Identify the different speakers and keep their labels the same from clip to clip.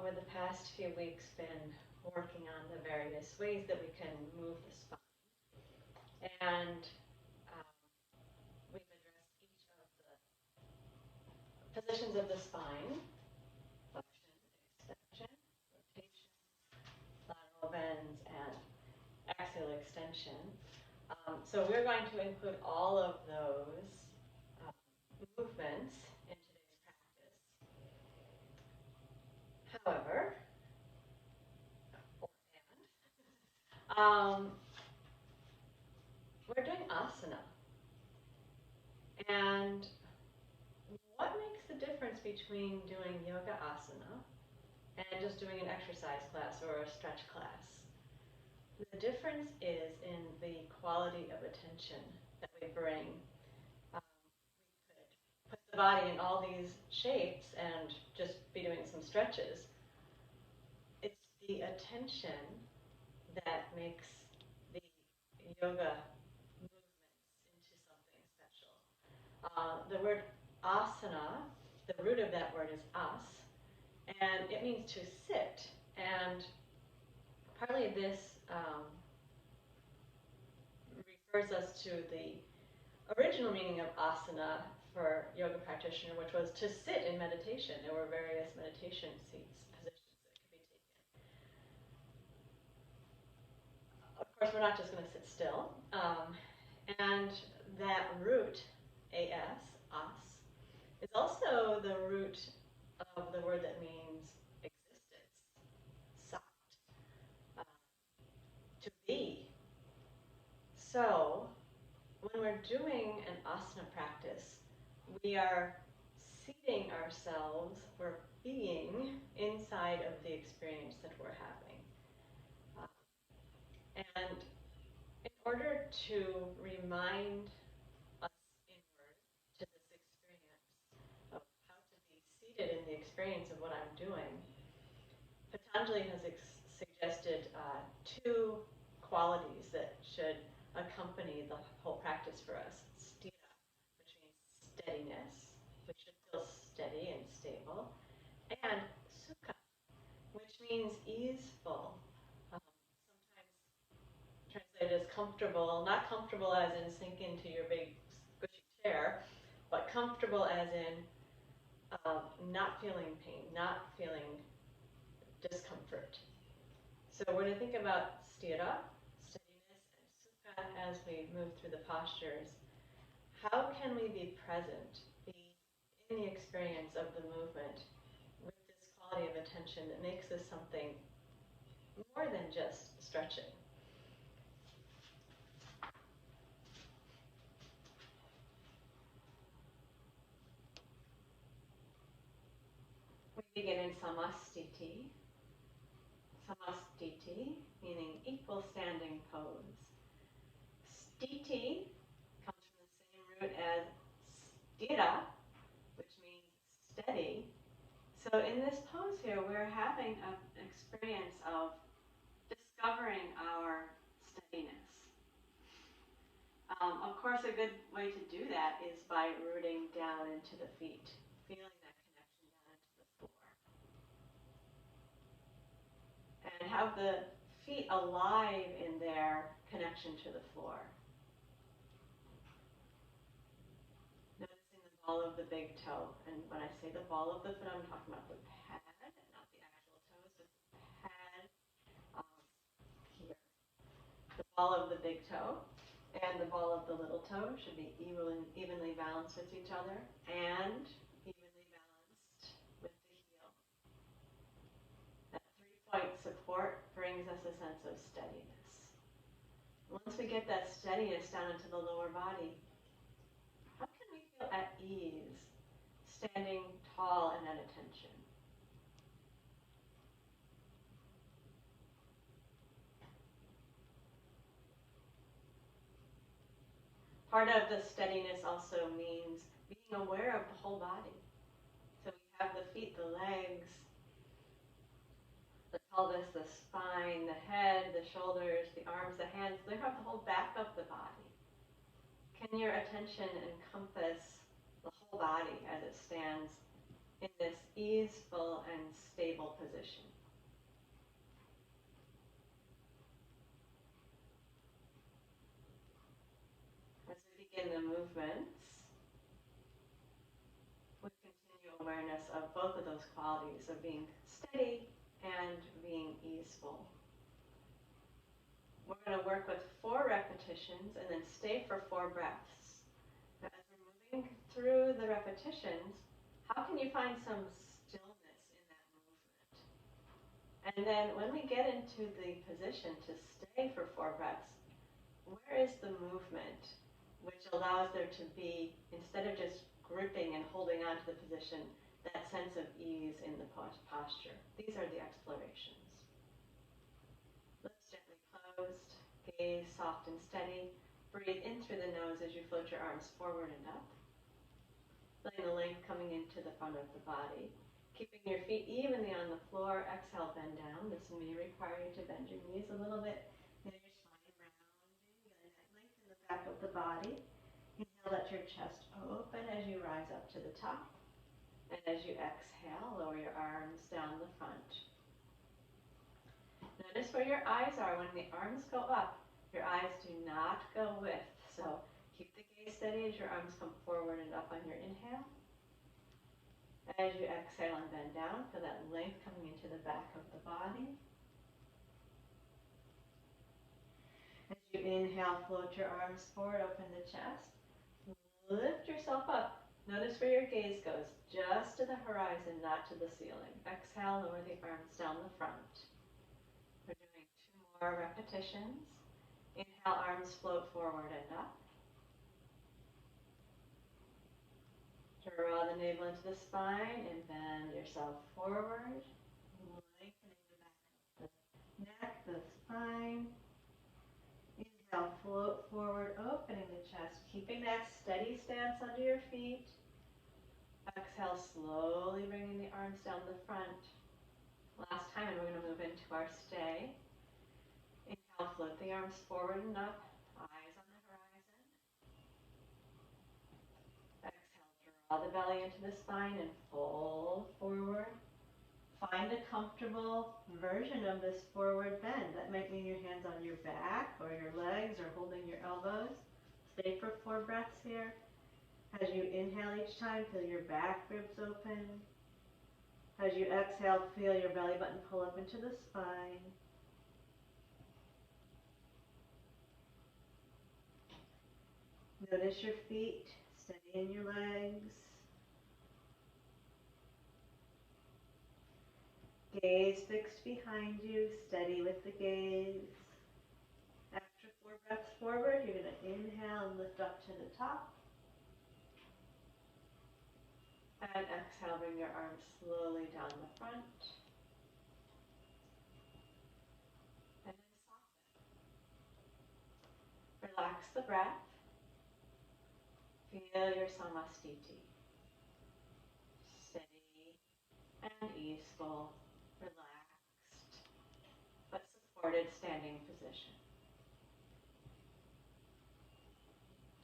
Speaker 1: over the past few weeks been working on the various ways that we can move the spine. And we've addressed each of the positions of the spine: flexion, extension, rotation, lateral bends, and axial extension. So we're going to include all of those movements in today's practice. However, we're doing asana. And what makes the difference between doing yoga asana and just doing an exercise class or a stretch class? The difference is in the quality of attention that we bring. We could put the body in all these shapes and just be doing some stretches. It's the attention that makes the yoga movements into something special. The word asana, the root of that word is as, and it means to sit. And partly this refers us to the original meaning of asana for yoga practitioner, which was to sit in meditation. There were various meditation seats, positions that could be taken. Of course, we're not just going to sit still. And that root, as, is also the root of the word that means existence, sat, to be. So when we're doing an asana practice, we are seating ourselves, we're being inside of the experience that we're having. And in order to remind us inward to this experience of how to be seated in the experience of what I'm doing, Patanjali has suggested two qualities that should accompany the whole practice for us. Sthira, which means steadiness. We should feel steady and stable. And Sukha, which means easeful. Sometimes translated as comfortable, not comfortable as in sink into your big squishy chair, but comfortable as in not feeling pain, not feeling discomfort. So we're going to think about sthira, steadiness, and sukha as we move through the postures. How can we be present, be in the experience of the movement with this quality of attention that makes this something more than just stretching? We begin in samastiti. Samastiti, meaning equal standing pose. Stiti comes from the same root as sthira, which means steady. So in this pose here, we're having an experience of discovering our steadiness. Of course, a good way to do that is by rooting down into the feet, feeling that connection down into the floor. And have the feet alive in their connection to the floor. Noticing the ball of the big toe. And when I say the ball of the foot, I'm talking about the pad, not the actual toes, but the pad here. The ball of the big toe and the ball of the little toe should be evenly balanced with each other and evenly balanced with the heel. That 3-point support brings us a sense of steadiness. Once we get that steadiness down into the lower body, how can we feel at ease standing tall and at attention? Part of the steadiness also means being aware of the whole body. So we have the feet, the legs, the pelvis, the spine, the head, the shoulders, the arms, the hands. They have the whole back of the body. Can your attention encompass the whole body as it stands in this easeful and stable position. As we begin the movements, we continue awareness of both of those qualities of being steady and being easeful. We're going to work with 4 repetitions and then stay for 4 breaths. Now, as we're moving through the repetitions, how can you find some stillness in that movement? And then when we get into the position to stay for 4 breaths, where is the movement which allows there to be, instead of just gripping and holding on to the position, that sense of ease in the posture? These are the explorations. Lips gently closed, gaze soft and steady. Breathe in through the nose as you float your arms forward and up. Feeling the length coming into the front of the body. Keeping your feet evenly on the floor. Exhale, bend down. This may require you to bend your knees a little bit. Feel your spine rounding, getting that length in the back of the body. Inhale, let your chest open as you rise up to the top. And as you exhale, lower your arms down the front. Notice where your eyes are. When the arms go up, your eyes do not go with. So keep the gaze steady as your arms come forward and up on your inhale. As you exhale and bend down, feel that length coming into the back of the body. As you inhale, float your arms forward, open the chest. Lift yourself up. Notice where your gaze goes, just to the horizon, not to the ceiling. Exhale, lower the arms down the front. We're doing 2 more repetitions. Inhale, arms float forward and up. Draw the navel into the spine and bend yourself forward, lengthening the back of the neck, the spine. Inhale, float forward, opening the chest, keeping that steady stance under your feet. Exhale, slowly bringing the arms down the front. Last time, and we're going to move into our stay. Inhale, float the arms forward and up, eyes on the horizon. Exhale, draw the belly into the spine and fold forward. Find a comfortable version of this forward bend. That might mean your hands on your back or your legs or holding your elbows. Stay for 4 breaths here. As you inhale each time, feel your back ribs open. As you exhale, feel your belly button pull up into the spine. Notice your feet, steady in your legs. Gaze fixed behind you, steady with the gaze. After 4 breaths forward, you're going to inhale and lift up to the top. And exhale, bring your arms slowly down the front. And then soften. Relax the breath. Feel your samastiti. Steady and easeful, relaxed, but supported standing position.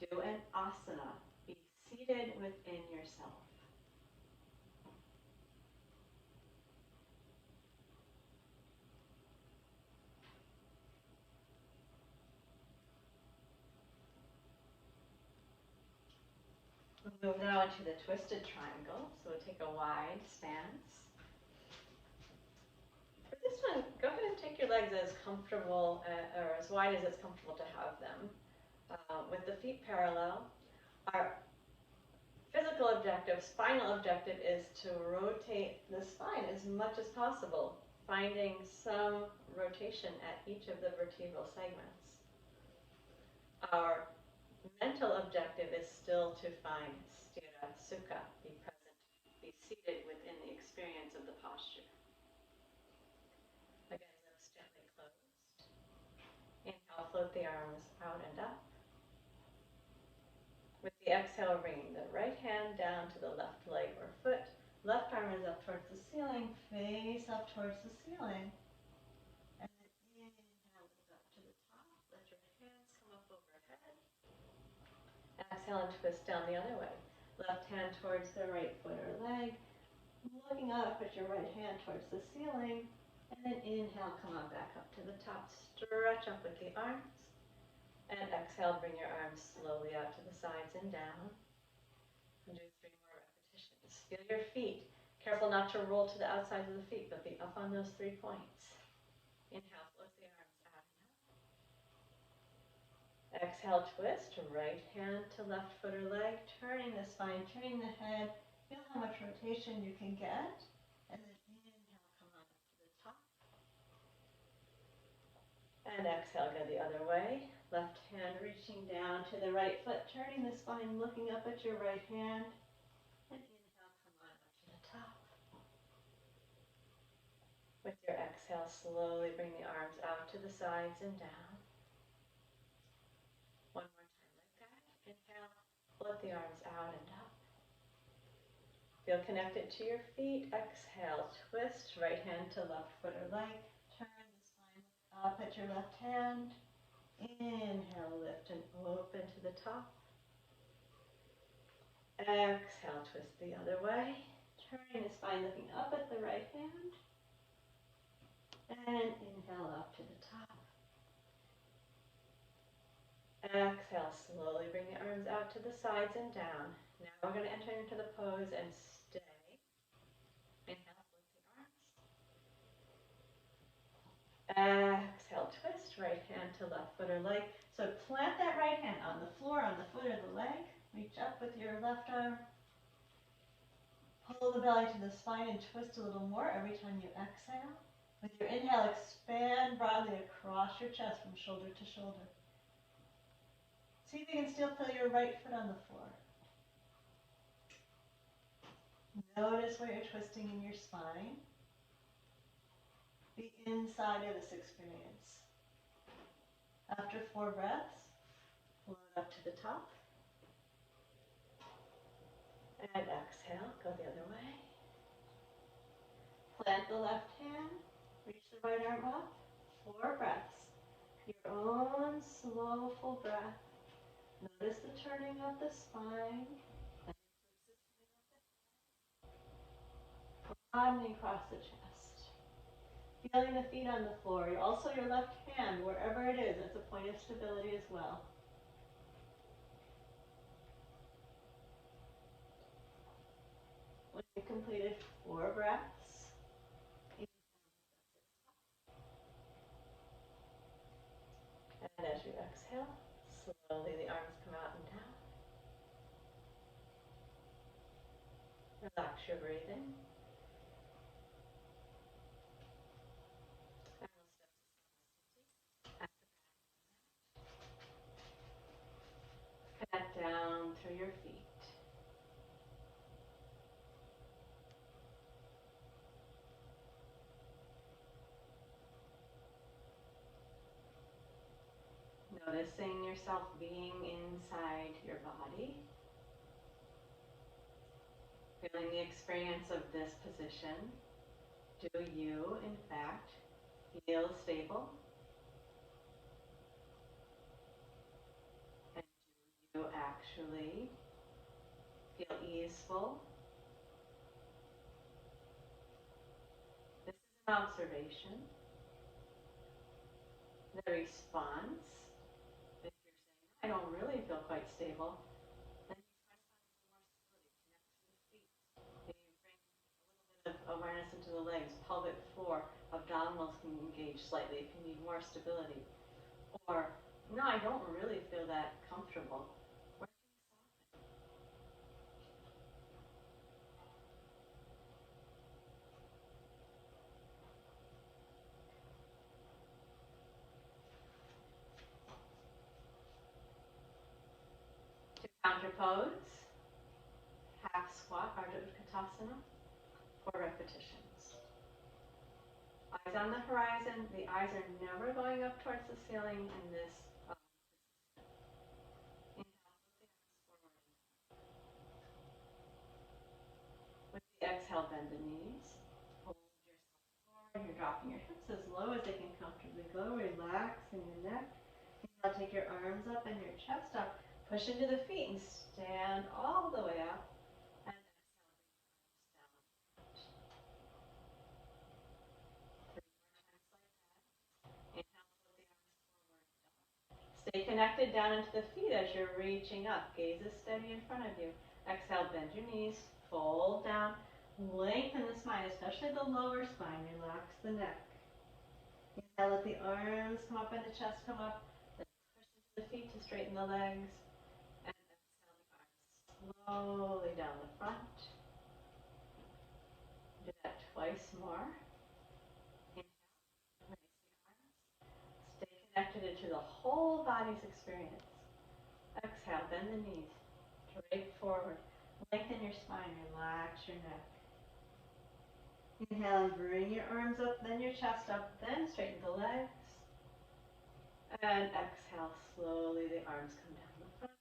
Speaker 1: Do an asana. Be seated within yourself. We'll move now into the twisted triangle. So we'll take a wide stance. For this one, go ahead and take your legs as comfortable or as wide as it's comfortable to have them. With the feet parallel, our physical objective, spinal objective, is to rotate the spine as much as possible, finding some rotation at each of the vertebral segments. Our mental objective is still to find Sthira Sukha, be present, be seated within the experience of the posture. Again, lips gently closed. Inhale, float the arms out and up. With the exhale, bringing the right hand down to the left leg or foot. Left arm is up towards the ceiling, face up towards the ceiling. And then inhale, lift up to the top. Let your hands come up overhead. Exhale and twist down the other way. Left hand towards the right foot or leg. looking up at your right hand towards the ceiling. And then inhale, come on back up to the top. Stretch up with the arms. And exhale, bring your arms slowly out to the sides and down. And do 3 more repetitions. Feel your feet. Careful not to roll to the outsides of the feet, but be up on those 3 points. Inhale, float the arms out and up. Exhale, twist. Right hand to left foot or leg. Turning the spine, turning the head. Feel how much rotation you can get. And then inhale, come on up to the top. And exhale, go the other way. Left hand reaching down to the right foot, turning the spine, looking up at your right hand. And inhale, come on up to the top. With your exhale, slowly bring the arms out to the sides and down. One more time like that. Inhale, float the arms out and up. Feel connected to your feet. Exhale, twist, right hand to left foot or leg. Turn the spine up at your left hand. Inhale, lift and open to the top. Exhale, twist the other way. Turning the spine, looking up at the right hand. And inhale up to the top. Exhale, slowly bring the arms out to the sides and down. Now we're going to enter into the pose and stay. Inhale, float the arms. Exhale, twist, right hand to left foot or leg. So plant that right hand on the floor, on the foot or the leg. Reach up with your left arm. Pull the belly to the spine and twist a little more every time you exhale. With your inhale, expand broadly across your chest from shoulder to shoulder. See if you can still feel your right foot on the floor. Notice where you're twisting in your spine. The inside of this experience. After 4 breaths, float up to the top. And exhale, go the other way. Plant the left hand, reach the right arm up. 4 breaths. Your own slow, full breath. Notice the turning of the spine. Broadening across the chest. Feeling the feet on the floor. Also your left hand, wherever it is, that's a point of stability as well. When you've completed 4 breaths, and as you exhale, slowly the arms come out and down. Relax your breathing. And we'll step to connect down through your feet. Noticing yourself being inside your body. Feeling the experience of this position. Do you, in fact, feel stable? And do you actually feel easeful? This is an observation. The response, if you're saying, I don't really feel quite stable, then you try to find some more stability. Connect to the feet. Maybe bring a little bit of awareness into the legs, pelvic floor, abdominals can engage slightly if you need more stability. Or, no, I don't really feel that comfortable. Where can you soften? To counter pose, half squat, Ardha Utkatasana, 4 repetitions. Eyes on the horizon, the eyes are never going up towards the ceiling in this exhale, bend the knees. Hold yourself forward. You're dropping your hips as low as they can comfortably go. Relaxing your neck. Now take your arms up and your chest up. Push into the feet and stand all the way up. And exhale, bring your arms down Stay connected down into the feet as you're reaching up. Gaze is steady in front of you. Exhale, bend your knees, fold down, lengthen the spine, especially the lower spine. Relax the neck. Inhale, let the arms come up and the chest come up. Then push into the feet to straighten the legs. And exhale the arms slowly down the front. Do that twice more. Inhale, raise the arms. Stay connected into the whole body's experience. Exhale, bend the knees. Drape forward. Lengthen your spine. Relax your neck. Inhale and bring your arms up, then your chest up, then straighten the legs. And exhale, slowly the arms come down the front.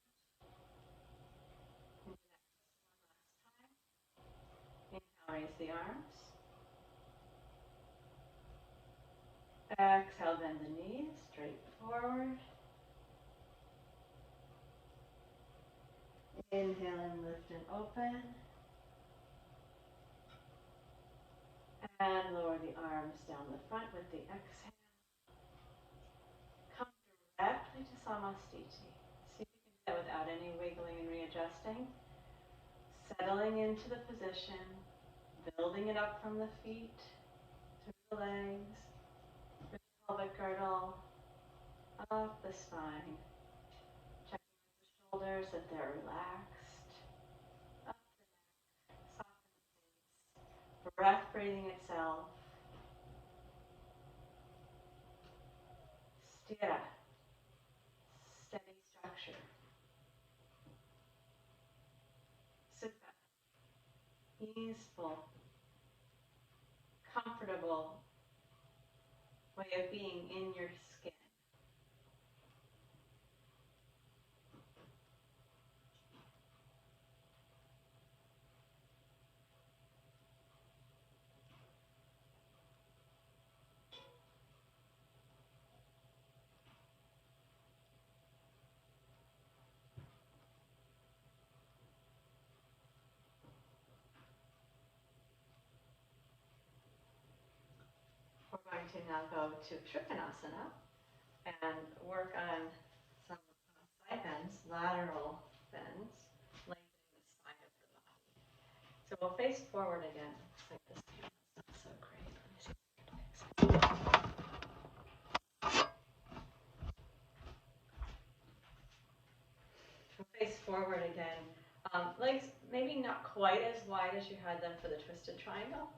Speaker 1: And one last time. Inhale, raise the arms. Exhale, bend the knees, straight forward. Inhale and lift and open. And lower the arms down the front with the exhale. Come directly to Samastiti. See if you can do that without any wiggling and readjusting. Settling into the position, building it up from the feet, through the legs, through the pelvic girdle, up the spine. Checking the shoulders that they're relaxed. Up the neck, soften the face. Breath breathing itself. Sthira, steady structure. Sukha, easeful, comfortable way of being in your skin. We're going to now go to Trikonasana and work on some side bends, lateral bends, lengthening the spine of the body. So we'll face forward again. It's like this camera's not so great. Let me see if I can fix it. We'll face forward again. Legs maybe not quite as wide as you had them for the twisted triangle.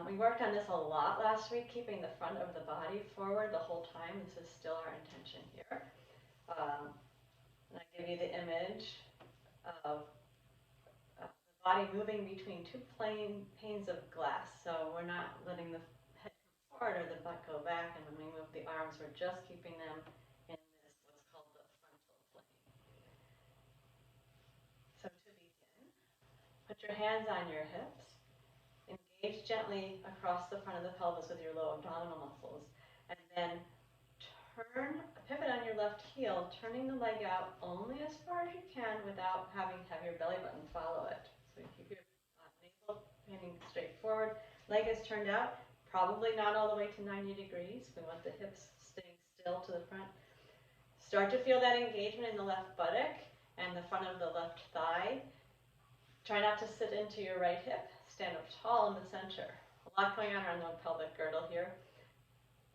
Speaker 1: We worked on this a lot last week, keeping the front of the body forward the whole time. This is still our intention here. And I give you the image of the body moving between two panes of glass. So we're not letting the head come forward or the butt go back, and when we move the arms, we're just keeping them in this, what's called the frontal plane. So to begin, put your hands on your hips. Engage gently across the front of the pelvis with your low abdominal muscles. And then pivot on your left heel, turning the leg out only as far as you can without having to have your belly button follow it. So you keep your navel pointing straight forward. Leg is turned out, probably not all the way to 90 degrees. We want the hips staying still to the front. Start to feel that engagement in the left buttock and the front of the left thigh. Try not to sit into your right hip. Stand up tall in the center. A lot going on around the pelvic girdle here.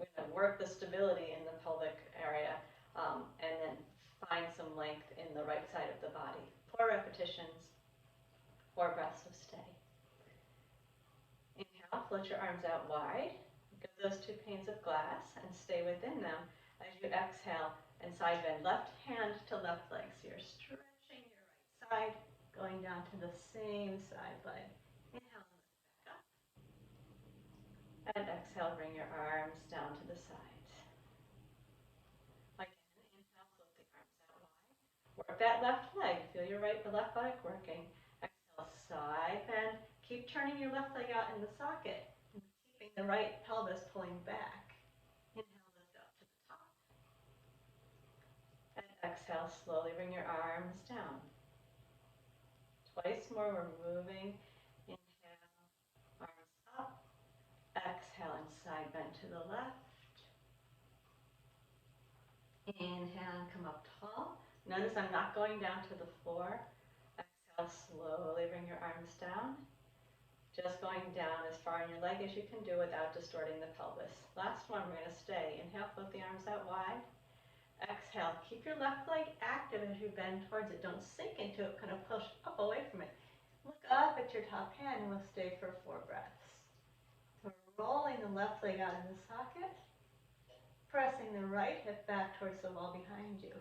Speaker 1: We're going to work the stability in the pelvic area and then find some length in the right side of the body. 4 repetitions, 4 breaths of stay. Inhale, float your arms out wide. Give those 2 panes of glass and stay within them as you exhale and side bend left hand to left leg. So you're stretching your right side, going down to the same side leg. Inhale and lift back up. And exhale, bring your arms down to the sides. Again, inhale, float the arms out wide. Work that left leg. Feel your left buttock working. Exhale, side bend. Keep turning your left leg out in the socket. And keeping the right pelvis pulling back. Inhale, lift up to the top. And exhale, slowly bring your arms down. Twice more, we're moving. Inhale, arms up. Exhale and side bend to the left. Inhale, come up tall. Notice I'm not going down to the floor. Exhale, slowly bring your arms down. Just going down as far in your leg as you can do without distorting the pelvis. Last one, we're going to stay. Inhale, float the arms out wide. Exhale, keep your left leg active as you bend towards it. Don't sink into it, kind of push up away from it. Look up at your top hand and we'll stay for 4 breaths. So we're rolling the left leg out in the socket, pressing the right hip back towards the wall behind you.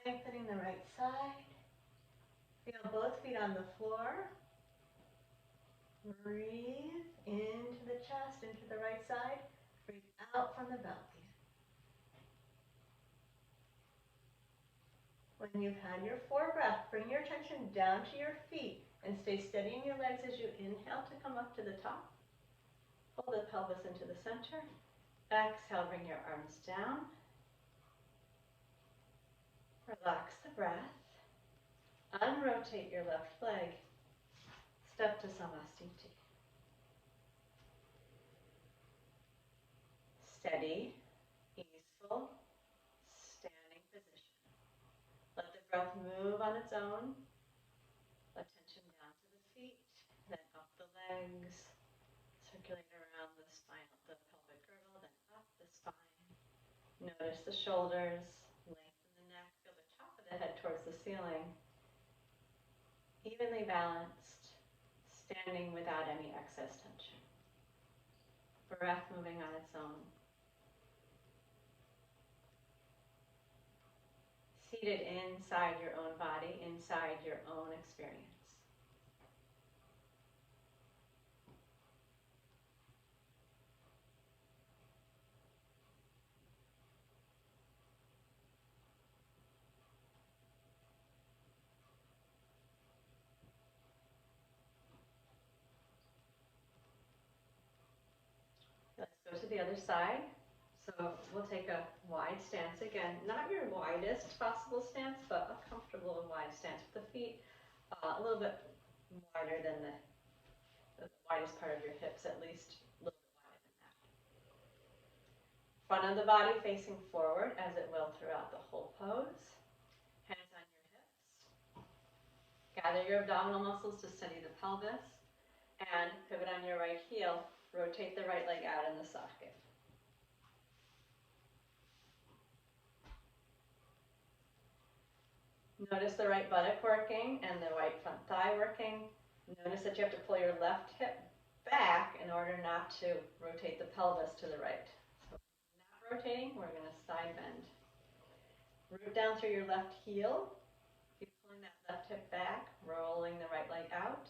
Speaker 1: Lengthening the right side. Feel both feet on the floor. Breathe into the chest, into the right side. Breathe out from the belly. When you've had your 4 breaths, bring your attention down to your feet and stay steady in your legs as you inhale to come up to the top. Hold the pelvis into the center. Exhale, bring your arms down. Relax the breath. Unrotate your left leg. Step to Samasthiti. Steady, easeful, standing position. Let the breath move on its own. Attention down to the feet, then up the legs. Circulate around the spine, the pelvic girdle, then up the spine. Notice the shoulders, lengthen the neck, feel the top of the head towards the ceiling. Evenly balanced, standing without any excess tension. Breath moving on its own. Seated inside your own body, inside your own experience. Let's go to the other side. So we'll take a wide stance again, not your widest possible stance, but a comfortable and wide stance with the feet a little bit wider than the widest part of your hips, at least a little bit wider than that. Front of the body facing forward as it will throughout the whole pose. Hands on your hips. Gather your abdominal muscles to steady the pelvis. And pivot on your right heel. Rotate the right leg out in the socket. Notice the right buttock working and the right front thigh working. Notice that you have to pull your left hip back in order not to rotate the pelvis to the right. So not rotating, we're going to side bend. Root down through your left heel. Keep pulling that left hip back, rolling the right leg out.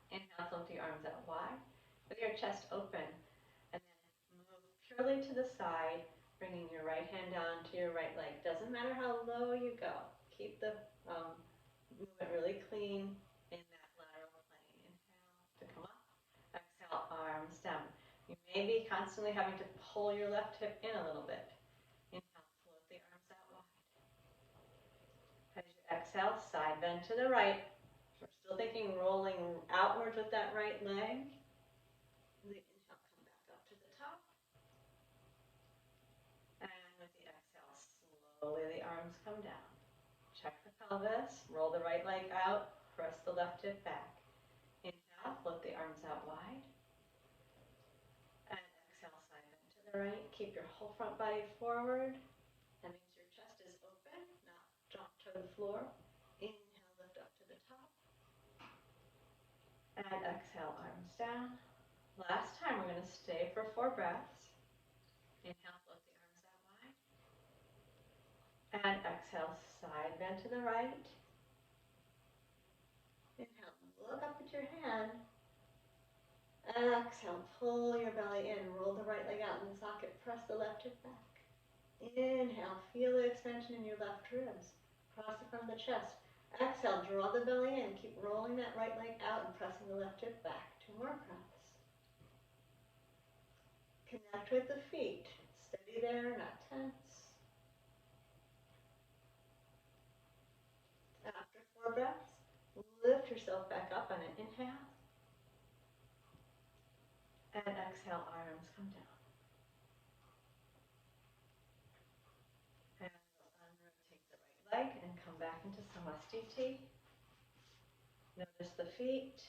Speaker 1: Inhale, float the arms out wide with your chest open. And then move purely to the side, bringing your right hand down to your right leg. Doesn't matter how low you go. Keep the movement really clean in that lateral plane. Inhale to come up. Exhale, arms down. You may be constantly having to pull your left hip in a little bit. Inhale, float the arms out wide. As you exhale, side bend to the right. We're still thinking rolling outwards with that right leg. The inhale, come back up to the top. And with the exhale, slowly the arms come down. Check the pelvis, roll the right leg out, press the left hip back. Inhale, float the arms out wide. And exhale, side bend to the right. Keep your whole front body forward. That means your chest is open, not drop to the floor. Inhale, lift up to the top. And exhale, arms down. Last time, we're going to stay for 4 breaths. Inhale, float the arms out wide. And exhale, side bend to the right. Inhale, look up at your hand. And exhale, pull your belly in. Roll the right leg out in the socket. Press the left hip back. Inhale, feel the expansion in your left ribs. Cross the front of the chest. Exhale, draw the belly in. Keep rolling that right leg out and pressing the left hip back. 2 more breaths. Connect with the feet. Steady there, not tense. After 4 breaths, lift yourself back up on an inhale. And exhale, arms come down. Samastiti. Notice the feet.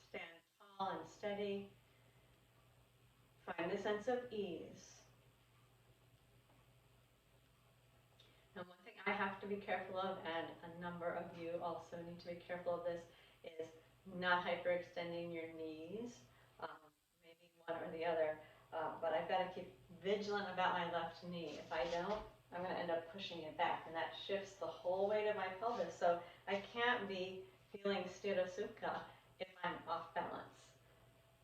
Speaker 1: Stand tall and steady. Find a sense of ease. And one thing I have to be careful of, and a number of you also need to be careful of this, is not hyperextending your knees. Maybe one or the other, but I've got to keep vigilant about my left knee. If I don't, I'm going to end up pushing it back, and that shifts the whole weight of my pelvis. So I can't be feeling Sthira Sukha if I'm off balance.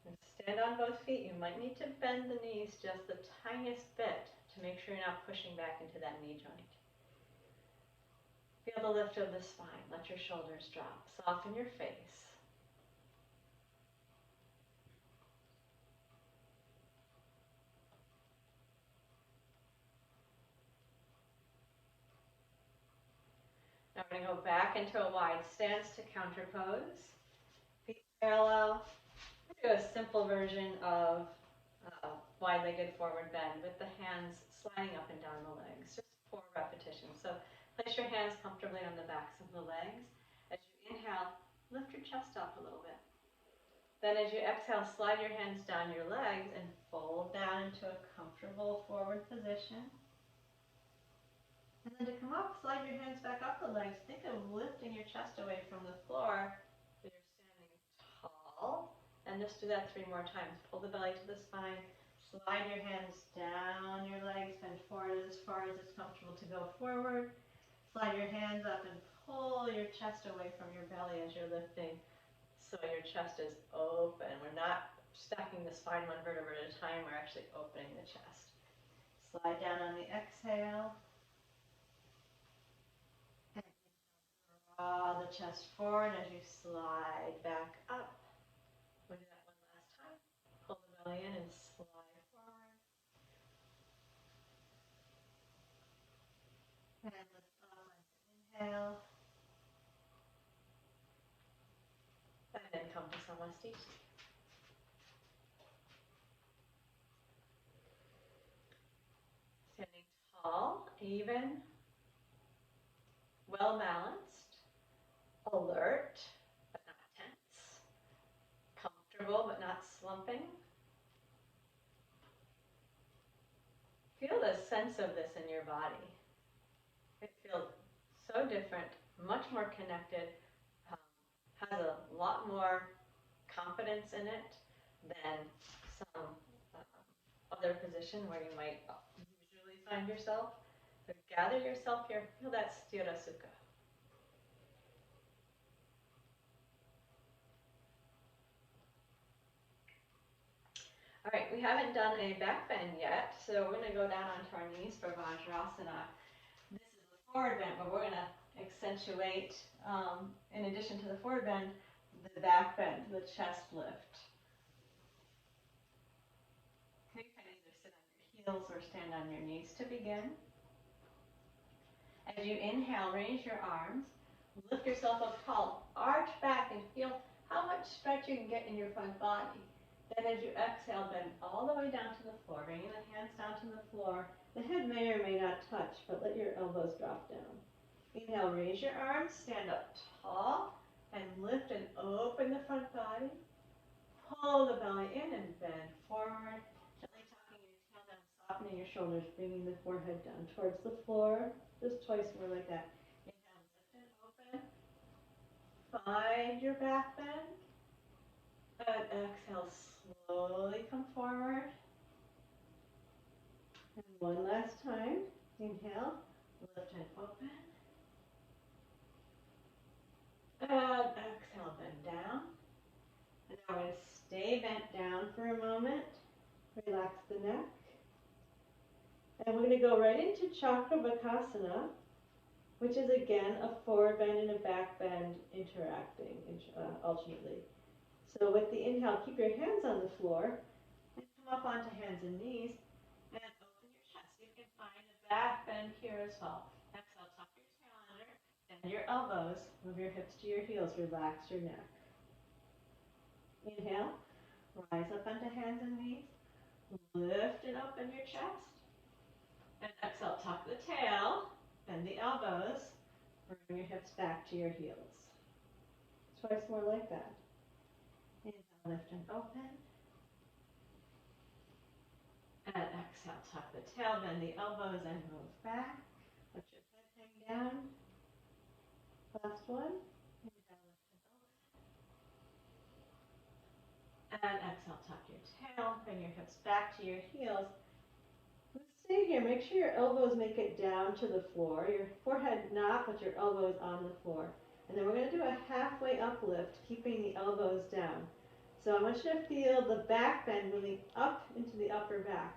Speaker 1: And stand on both feet. You might need to bend the knees just the tiniest bit to make sure you're not pushing back into that knee joint. Feel the lift of the spine. Let your shoulders drop. Soften your face. Now we're going to go back into a wide stance to counter pose. Feet parallel. Do a simple version of wide-legged forward bend with the hands sliding up and down the legs. Just 4 repetitions. So place your hands comfortably on the backs of the legs. As you inhale, lift your chest up a little bit. Then as you exhale, slide your hands down your legs and fold down into a comfortable forward position. And then to come up, slide your hands back up the legs. Think of lifting your chest away from the floor so you're standing tall. And just do that 3 more times. Pull the belly to the spine. Slide your hands down your legs. Bend forward as far as it's comfortable to go forward. Slide your hands up and pull your chest away from your belly as you're lifting so your chest is open. We're not stacking the spine 1 vertebra at a time. We're actually opening the chest. Slide down on the exhale. And draw the chest forward as you slide back up. We'll do that 1 last time. Pull the belly in and slide forward. And lift up on your inhale. And then come to Samastiti. Standing tall, even, well balanced, alert but not tense, comfortable but not slumping. Feel the sense of this in your body. It feels so different, much more connected, has a lot more confidence in it than some other position where you might usually find yourself. So gather yourself here, feel that Sthira Sukha. All right, we haven't done a back bend yet, so we're going to go down onto our knees for Vajrasana. This is the forward bend, but we're going to accentuate, in addition to the forward bend, the back bend, the chest lift. Okay, you can either sit on your heels or stand on your knees to begin. As you inhale, raise your arms, lift yourself up tall, arch back and feel how much stretch you can get in your front body. Then as you exhale, bend all the way down to the floor, bringing the hands down to the floor. The head may or may not touch, but let your elbows drop down. Inhale, raise your arms, stand up tall, and lift and open the front body. Pull the belly in and bend forward, gently tucking your tail down, softening your shoulders, bringing the forehead down towards the floor. Just twice more like that. Inhale, lift and open. Find your back bend. And exhale, slowly come forward. And 1 last time. Inhale, lift and open. And exhale, bend down. And now we're going to stay bent down for a moment. Relax the neck. And we're going to go right into Chakravakasana, which is again a forward bend and a back bend interacting alternately. So with the inhale, keep your hands on the floor and come up onto hands and knees and open your chest. You can find a back bend here as well. Exhale, tuck your tail under, bend your elbows, move your hips to your heels, relax your neck. Inhale, rise up onto hands and knees, lift and open your chest. And exhale, tuck the tail, bend the elbows, Bring your hips back to your heels. Twice more like that. Inhale, lift and open. And exhale, tuck the tail, bend the elbows and move back. Let your head hang down. Last one. Inhale, lift and open. And exhale, tuck your tail, bring your hips back to your heels. Let's stay here. Make sure your elbows make it down to the floor. Your forehead not, but your elbows on the floor. And then we're going to do a halfway uplift, keeping the elbows down. So I want you to feel the back bend moving up into the upper back.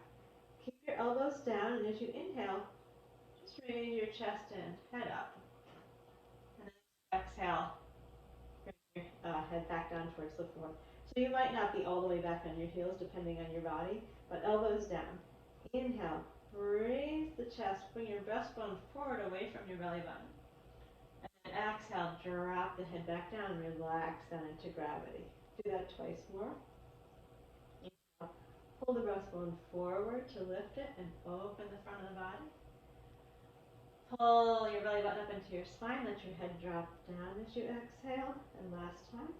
Speaker 1: Keep your elbows down, and as you inhale, just raise your chest and head up. And then exhale, bring your head back down towards the floor. So you might not be all the way back on your heels, depending on your body, but elbows down. Inhale, raise the chest, bring your breastbone forward away from your belly button. And then exhale, drop the head back down and relax down into gravity. Do that twice more. Inhale, pull the breastbone forward to lift it and open the front of the body. Pull your belly button up into your spine, let your head drop down as you exhale. And last time.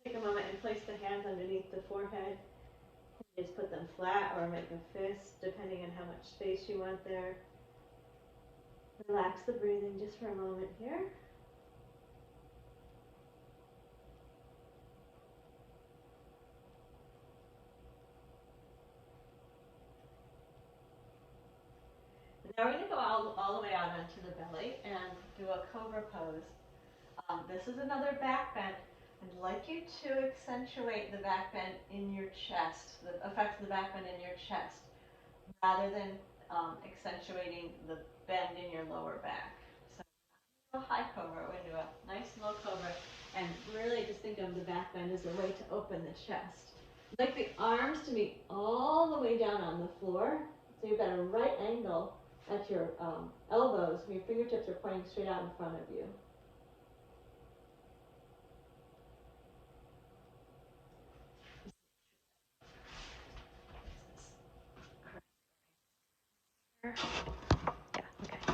Speaker 1: Take a moment and place the hands underneath the forehead. Just put them flat or make a fist, depending on how much space you want there. Relax the breathing just for a moment here. Now we're going to go all the way out onto the belly and do a cobra pose. This is another back bend. I'd like you to accentuate the back bend in your chest, the effects of the back bend in your chest, rather than accentuating the bend in your lower back. So a high cobra, we're going to do a nice low cobra, and really just think of the back bend as a way to open the chest. I'd like the arms to be all the way down on the floor, so you've got a right angle at your elbows. Your fingertips are pointing straight out in front of you. Yeah, okay.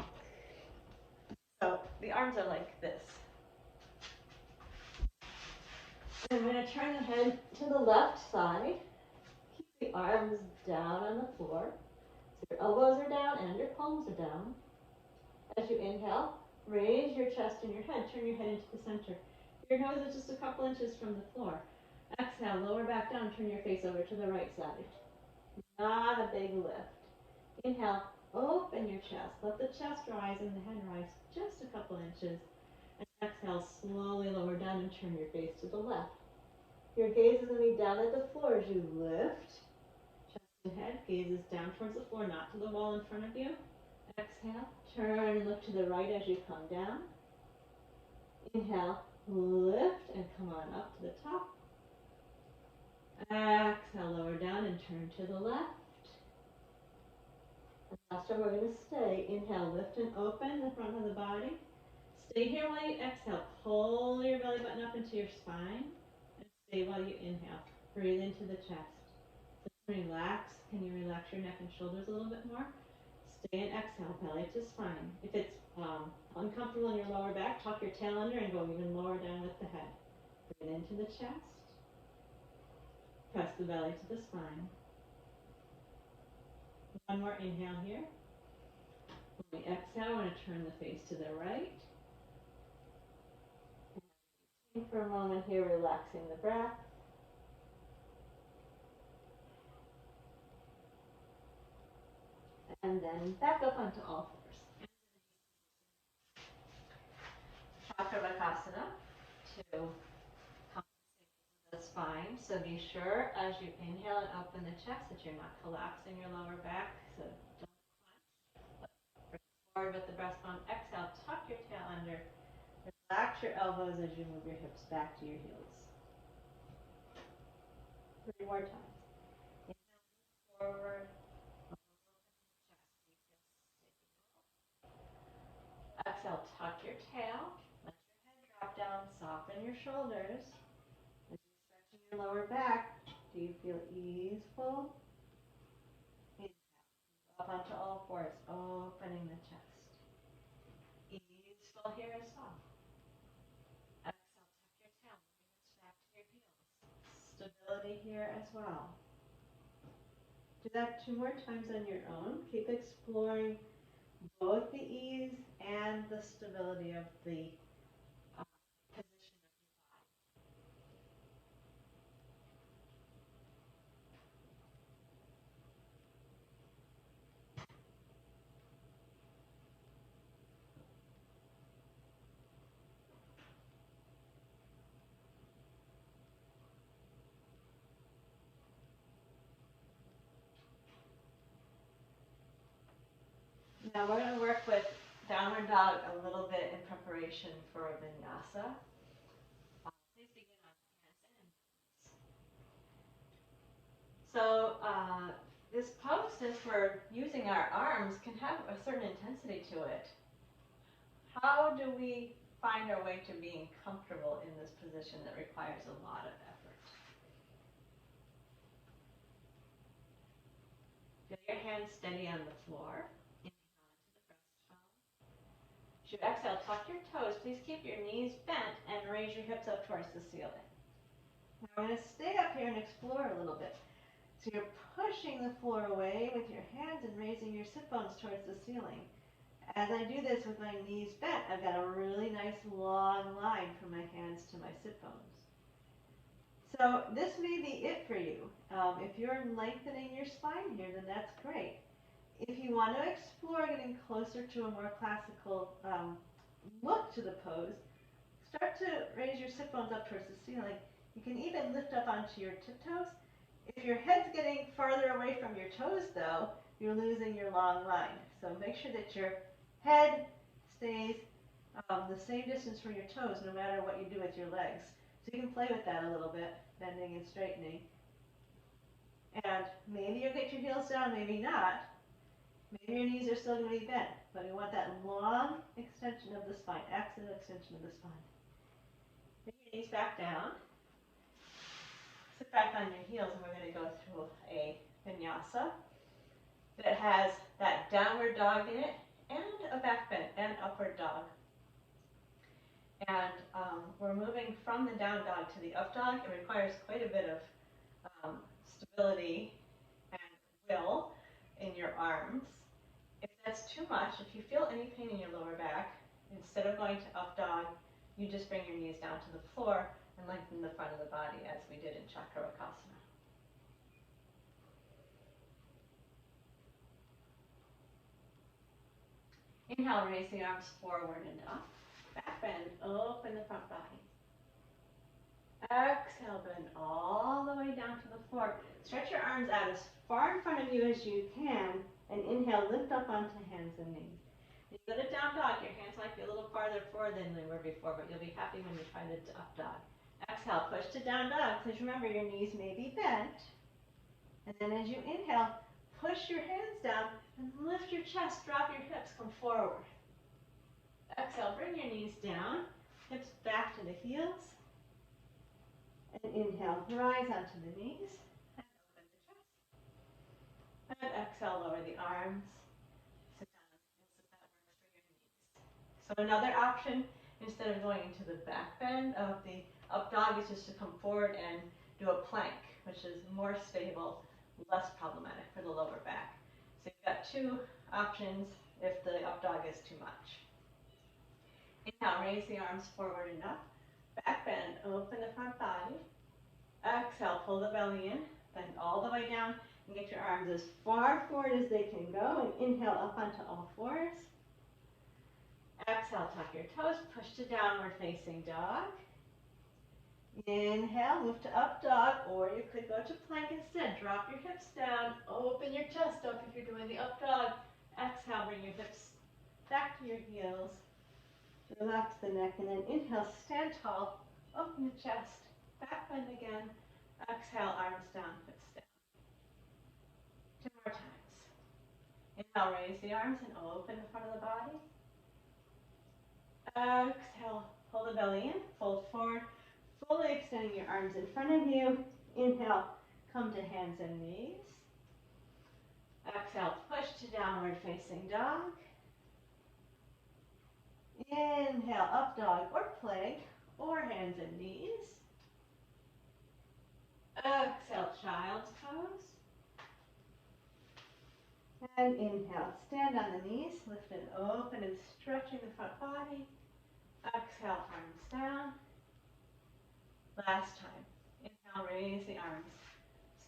Speaker 1: So the arms are like this. And I'm going to turn the head to the left side. Keep the arms down on the floor. So your elbows are down and your palms are down. As you inhale, raise your chest and your head. Turn your head into the center. Your nose is just a couple inches from the floor. Exhale, lower back down. Turn your face over to the right side. Not a big lift. Inhale, open your chest. Let the chest rise and the head rise just a couple inches. And exhale, slowly lower down and turn your face to the left. Your gaze is going to be down at the floor as you lift. Chest and head, gaze is down towards the floor, not to the wall in front of you. Exhale, turn and look to the right as you come down. Inhale, lift and come on up to the top. Exhale, lower down and turn to the left. And last time we're going to stay. Inhale, lift and open the front of the body. Stay here while you exhale. Pull your belly button up into your spine. And stay while you inhale. Breathe into the chest. Relax. Can you relax your neck and shoulders a little bit more? Stay and exhale, belly to spine. If it's uncomfortable in your lower back, tuck your tail under and go even lower down with the head. Breathe into the chest. Press the belly to the spine. One more inhale here. When we exhale, I want to turn the face to the right. And for a moment here, relaxing the breath. And then back up onto all fours. Chakravartasana to compensate the spine. So be sure as you inhale and open the chest that you're not collapsing your lower back. So don't clench. Forward with the breastbone. Exhale, tuck your tail under. Relax your elbows as you move your hips back to your heels. 3 more times. Inhale, forward. Exhale, tuck your tail. Let your head drop down. Soften your shoulders. As you're stretching your lower back, Do you feel easeful? Inhale. Up onto all fours, opening the chest. Easeful here as well. Exhale, tuck your tail, moving back to your heels. Stability here as well. Do that 2 more times on your own. Keep exploring both the ease and the stability of the position of your body. Now we're going to work with downward dog a little bit in preparation for vinyasa. Please begin on hands and knees. So this pose, since we're using our arms, can have a certain intensity to it. How do we find our way to being comfortable in this position that requires a lot of effort? Feel your hands steady on the floor. As you exhale, tuck your toes. Please keep your knees bent and raise your hips up towards the ceiling. Now we're going to stay up here and explore a little bit. So you're pushing the floor away with your hands and raising your sit bones towards the ceiling. As I do this with my knees bent, I've got a really nice long line from my hands to my sit bones. So this may be it for you. If you're lengthening your spine here, then that's great. If you want to explore getting closer to a more classical look to the pose, start to raise your sit bones up towards the ceiling. You can even lift up onto your tiptoes. If your head's getting farther away from your toes, though, you're losing your long line. So make sure that your head stays the same distance from your toes no matter what you do with your legs. So you can play with that a little bit, bending and straightening. And maybe you'll get your heels down, maybe not. Maybe your knees are still going to be bent, but we want that long extension of the spine, axial extension of the spine. Bring your knees back down. Sit back on your heels, and we're going to go through a vinyasa that has that downward dog in it and a back bend and upward dog. And we're moving from the down dog to the up dog. It requires quite a bit of stability and will in your arms. If that's too much, if you feel any pain in your lower back, instead of going to up dog, you just bring your knees down to the floor and lengthen the front of the body as we did in Chakravarkasana. Inhale, raise the arms forward and up. Back bend, open the front body. Exhale, bend all the way down to the floor. Stretch your arms out as far in front of you as you can, and inhale, lift up onto hands and knees. When you go to down dog, your hands might be a little farther forward than they were before, but you'll be happy when you try the up dog. Exhale, push to down dog. Please remember your knees may be bent. And then as you inhale, push your hands down and lift your chest, drop your hips, come forward. Exhale, bring your knees down, hips back to the heels. And inhale, rise onto the knees and open the chest. And exhale, lower the arms. Sit down on the heels if that works for your knees. So another option, instead of going into the back bend of the up dog, is just to come forward and do a plank, which is more stable, less problematic for the lower back. So you've got 2 options if the up dog is too much. Inhale, raise the arms forward and up. Back bend, open the front body. Exhale, pull the belly in, bend all the way down, and get your arms as far forward as they can go, and inhale up onto all fours. Exhale, tuck your toes, push to downward facing dog. Inhale, move to up dog, or you could go to plank instead. Drop your hips down, open your chest up if you're doing the up dog. Exhale, bring your hips back to your heels. Relax the neck, and then inhale, stand tall, open the chest, back bend again. Exhale, arms down, hips down. 2 more times. Inhale, raise the arms and open the front of the body. Exhale, pull the belly in, fold forward, fully extending your arms in front of you. Inhale, Come to hands and knees. Exhale, push to downward facing dog. Inhale, up dog or plank or hands and knees. Exhale, child's pose. And inhale, stand on the knees, lift and open and stretching the front body. Exhale, arms down. Last time. Inhale, raise the arms.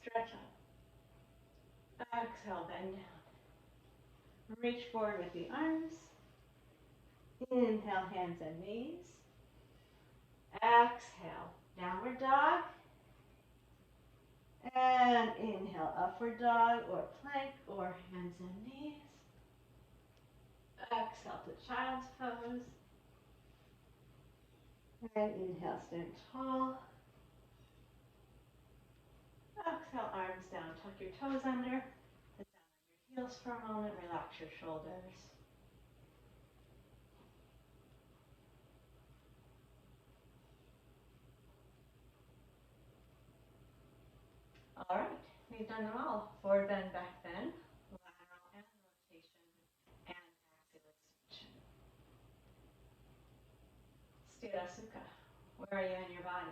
Speaker 1: Stretch up. Exhale, bend down. Reach forward with the arms. Inhale, hands and knees. Exhale, downward dog. And inhale, upward dog or plank or hands and knees. Exhale to child's pose. And inhale, stand tall. Exhale, arms down, tuck your toes under. Sit down on your heels for a moment, relax your shoulders. All right, we've done them all. Forward bend, back bend, lateral and rotation, and axial extension. Sthira Sukha, where are you in your body?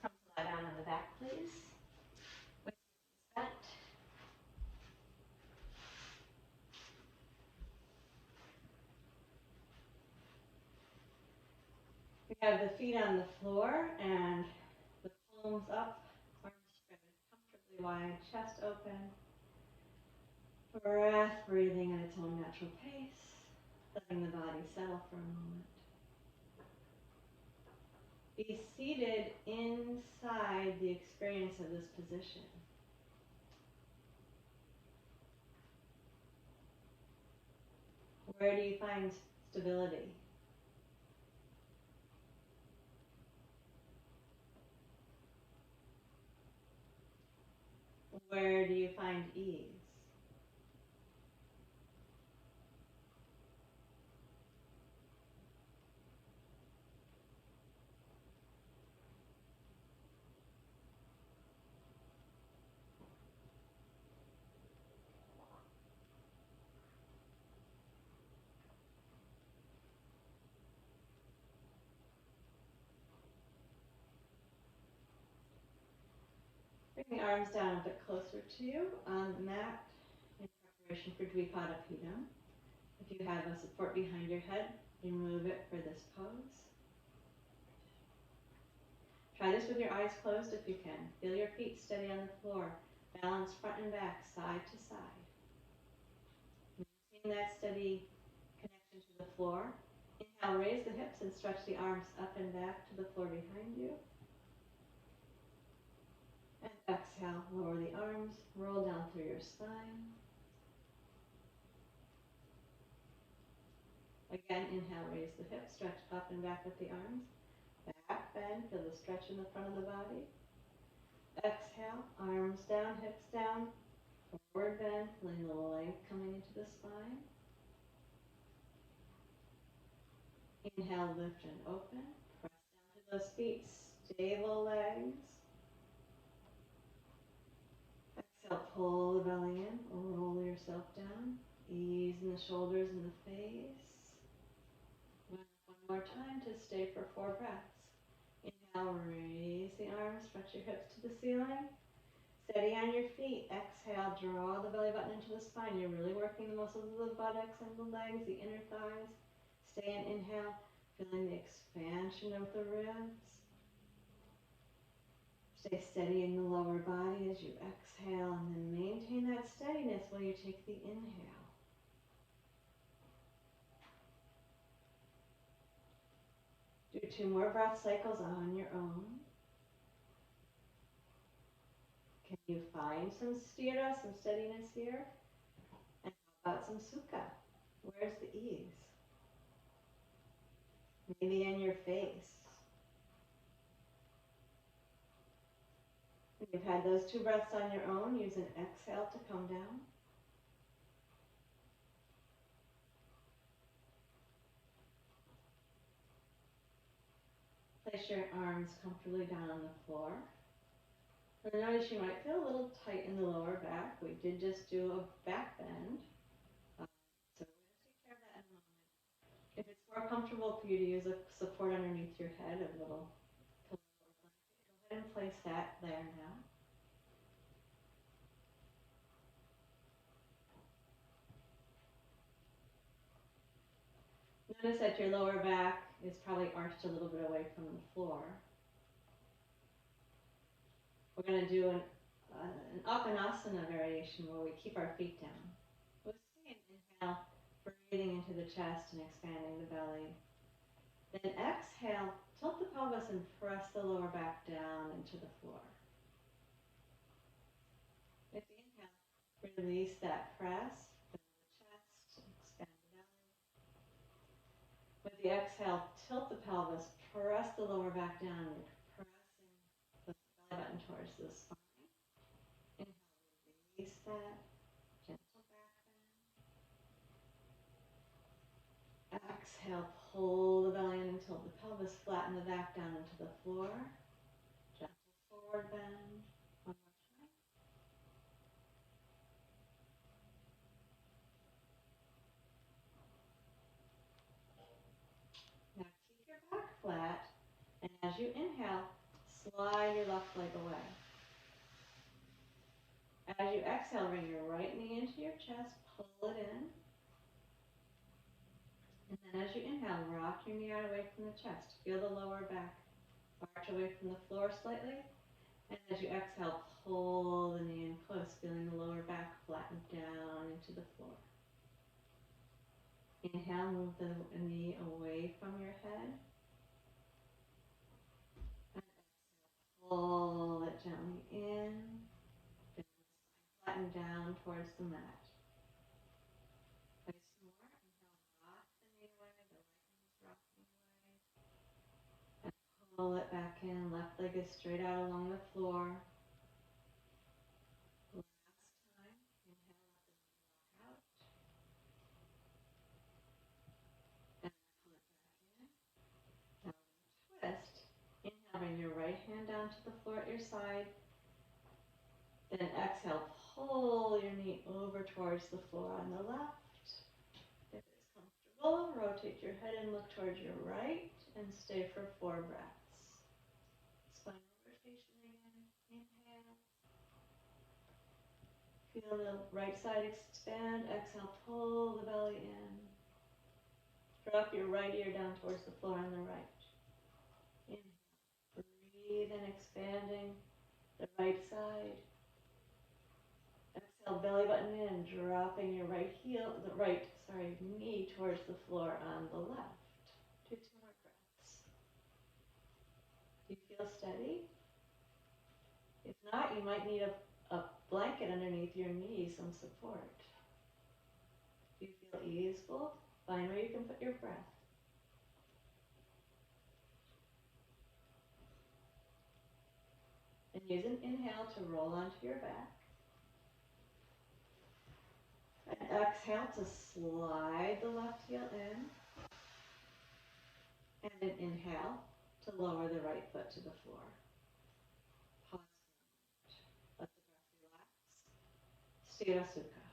Speaker 1: Come to lie down on the back, please. With your knees bent. We have the feet on the floor and the palms up, arms spread comfortably wide, chest open. Breath breathing at its own natural pace, letting the body settle for a moment. Be seated inside the experience of this position. Where do you find stability? Where do you find ease? Bring the arms down a bit closer to you on the mat in preparation for Dvipada. If you have a support behind your head, remove it for this pose. Try this with your eyes closed if you can. Feel your feet steady on the floor. Balance front and back, side to side. Maintain that steady connection to the floor. Inhale, raise the hips and stretch the arms up and back to the floor behind you. And exhale, lower the arms, roll down through your spine. Again, inhale, raise the hips, stretch up and back with the arms. Back bend, feel the stretch in the front of the body. Exhale, arms down, hips down. Forward bend, feeling the length coming into the spine. Inhale, lift and open. Press down to those feet, stable legs. Exhale, pull the belly in, roll yourself down. Ease in the shoulders and the face. One more time to stay for 4 breaths. Inhale, raise the arms, stretch your hips to the ceiling. Steady on your feet. Exhale, draw the belly button into the spine. You're really working the muscles of the buttocks and the legs, the inner thighs. Stay in inhale, feeling the expansion of the ribs. Stay steady in the lower body as you exhale, and then maintain that steadiness while you take the inhale. Do 2 more breath cycles on your own. Can you find some sthira, some steadiness here? And how about some sukha? Where's the ease? Maybe in your face. When you've had those 2 breaths on your own, use an exhale to come down. Place your arms comfortably down on the floor. And notice you might feel a little tight in the lower back. We did just do a back bend. So we're going to take care of that in a moment. If it's more comfortable for you to use a support underneath your head, a little pillow or blanket, go ahead and place that there now. Notice that your lower back is probably arched a little bit away from the floor. We're going to do an Asana variation where we keep our feet down. We'll see an inhale, breathing into the chest and expanding the belly. Then exhale, tilt the pelvis and press the lower back down into the floor. With the inhale, release that press, fill the chest, expand the belly. With the exhale, tilt the pelvis, press the lower back down, pressing the belly button towards the spine. Inhale, release that, gentle back bend. Exhale, pull the belly in until the pelvis, flatten the back down into the floor. Gentle forward bend. One more time. Now keep your back flat, and as you inhale, slide your left leg away. As you exhale, bring your right knee into your chest, pull it in. And then as you inhale, rock your knee out away from the chest. Feel the lower back arch away from the floor slightly. And as you exhale, pull the knee in close, feeling the lower back flatten down into the floor. Inhale, move the knee away from your head. And exhale, pull it gently in. Flatten down towards the mat. Place more. Inhale, rock the knee away. The right knee is rocking away. And pull it back in. Left leg is straight out along the floor. Last time. Inhale, let the knee rock out. And pull it back in. Now twist. Inhale, bring your right hand down to the floor at your side. Then exhale, pull your knee over towards the floor on the left. If it's comfortable, rotate your head and look towards your right and stay for 4 breaths. Spinal rotation again. Inhale. Feel the right side expand. Exhale, pull the belly in. Drop your right ear down towards the floor on the right. Inhale. Breathe in, expanding the right side. Exhale, belly button in, dropping your knee towards the floor on the left. Do 2 more breaths. Do you feel steady? If not, you might need a blanket underneath your knee, some support. Do you feel easeful? Find where you can put your breath. And use an inhale to roll onto your back. And exhale to slide the left heel in. And an inhale to lower the right foot to the floor. Pause for a moment. Let the breath relax. Sthira Sukha.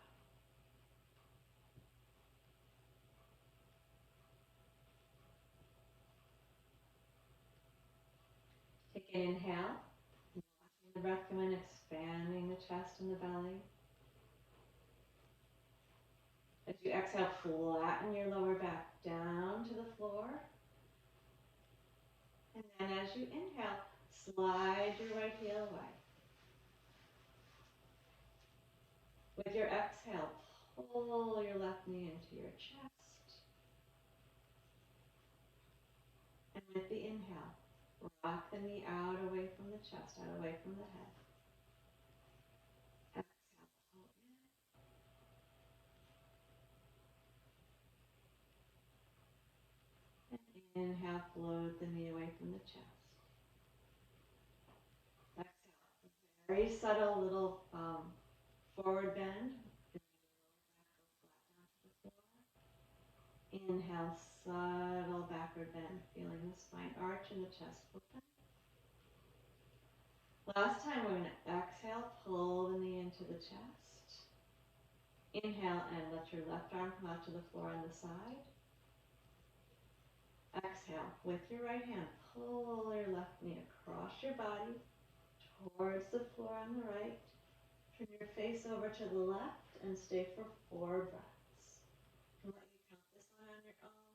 Speaker 1: Take an inhale. Watching the breath come in, expanding the chest and the belly. As you exhale, flatten your lower back down to the floor. And then as you inhale, slide your right heel away. With your exhale, pull your left knee into your chest. And with the inhale, rock the knee out away from the chest, out away from the head. Exhale, pull in. And inhale, float the knee away from the chest. Exhale, very subtle little forward bend. Inhale, subtle backward bend, feeling the spine arch center the chest open. Last time we're going to exhale, pull the knee into the chest. Inhale and let your left arm come out to the floor on the side. Exhale, with your right hand, pull your left knee across your body towards the floor on the right. Turn your face over to the left and stay for 4 breaths. And let you count this one on your own.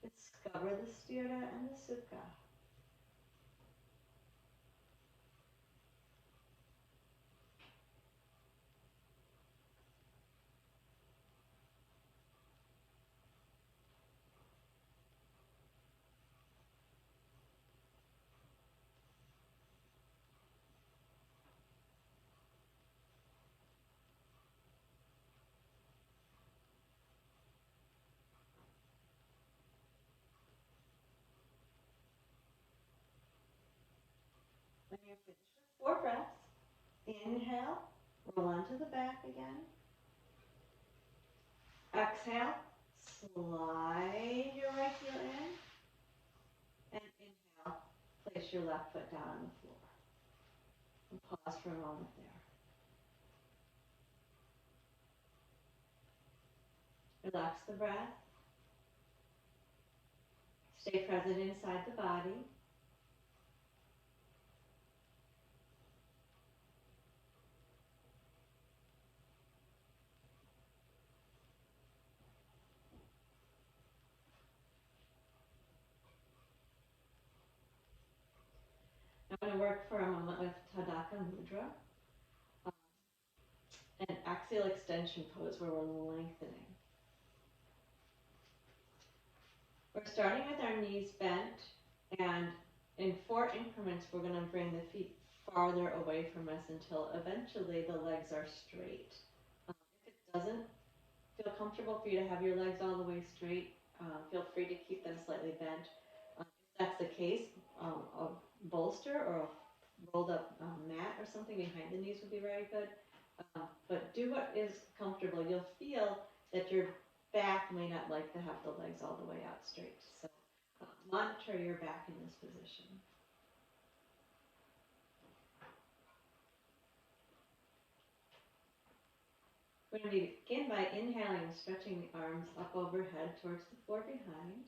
Speaker 1: Discover the Sthira and the Sukha. When you're finished with 4 breaths, inhale, roll onto the back again. Exhale, slide your right heel in. And inhale, place your left foot down on the floor. And pause for a moment there. Relax the breath. Stay present inside the body. I'm going to work for a moment with Tadaka Mudra, an axial extension pose where we're lengthening. We're starting with our knees bent, and in 4 increments, we're going to bring the feet farther away from us until eventually the legs are straight. If it doesn't feel comfortable for you to have your legs all the way straight, feel free to keep them slightly bent. If that's the case, a bolster or a rolled up mat or something behind the knees would be very good. But do what is comfortable. You'll feel that your back may not like to have the legs all the way out straight. So monitor your back in this position. We're going to begin by inhaling, stretching the arms up overhead towards the floor behind.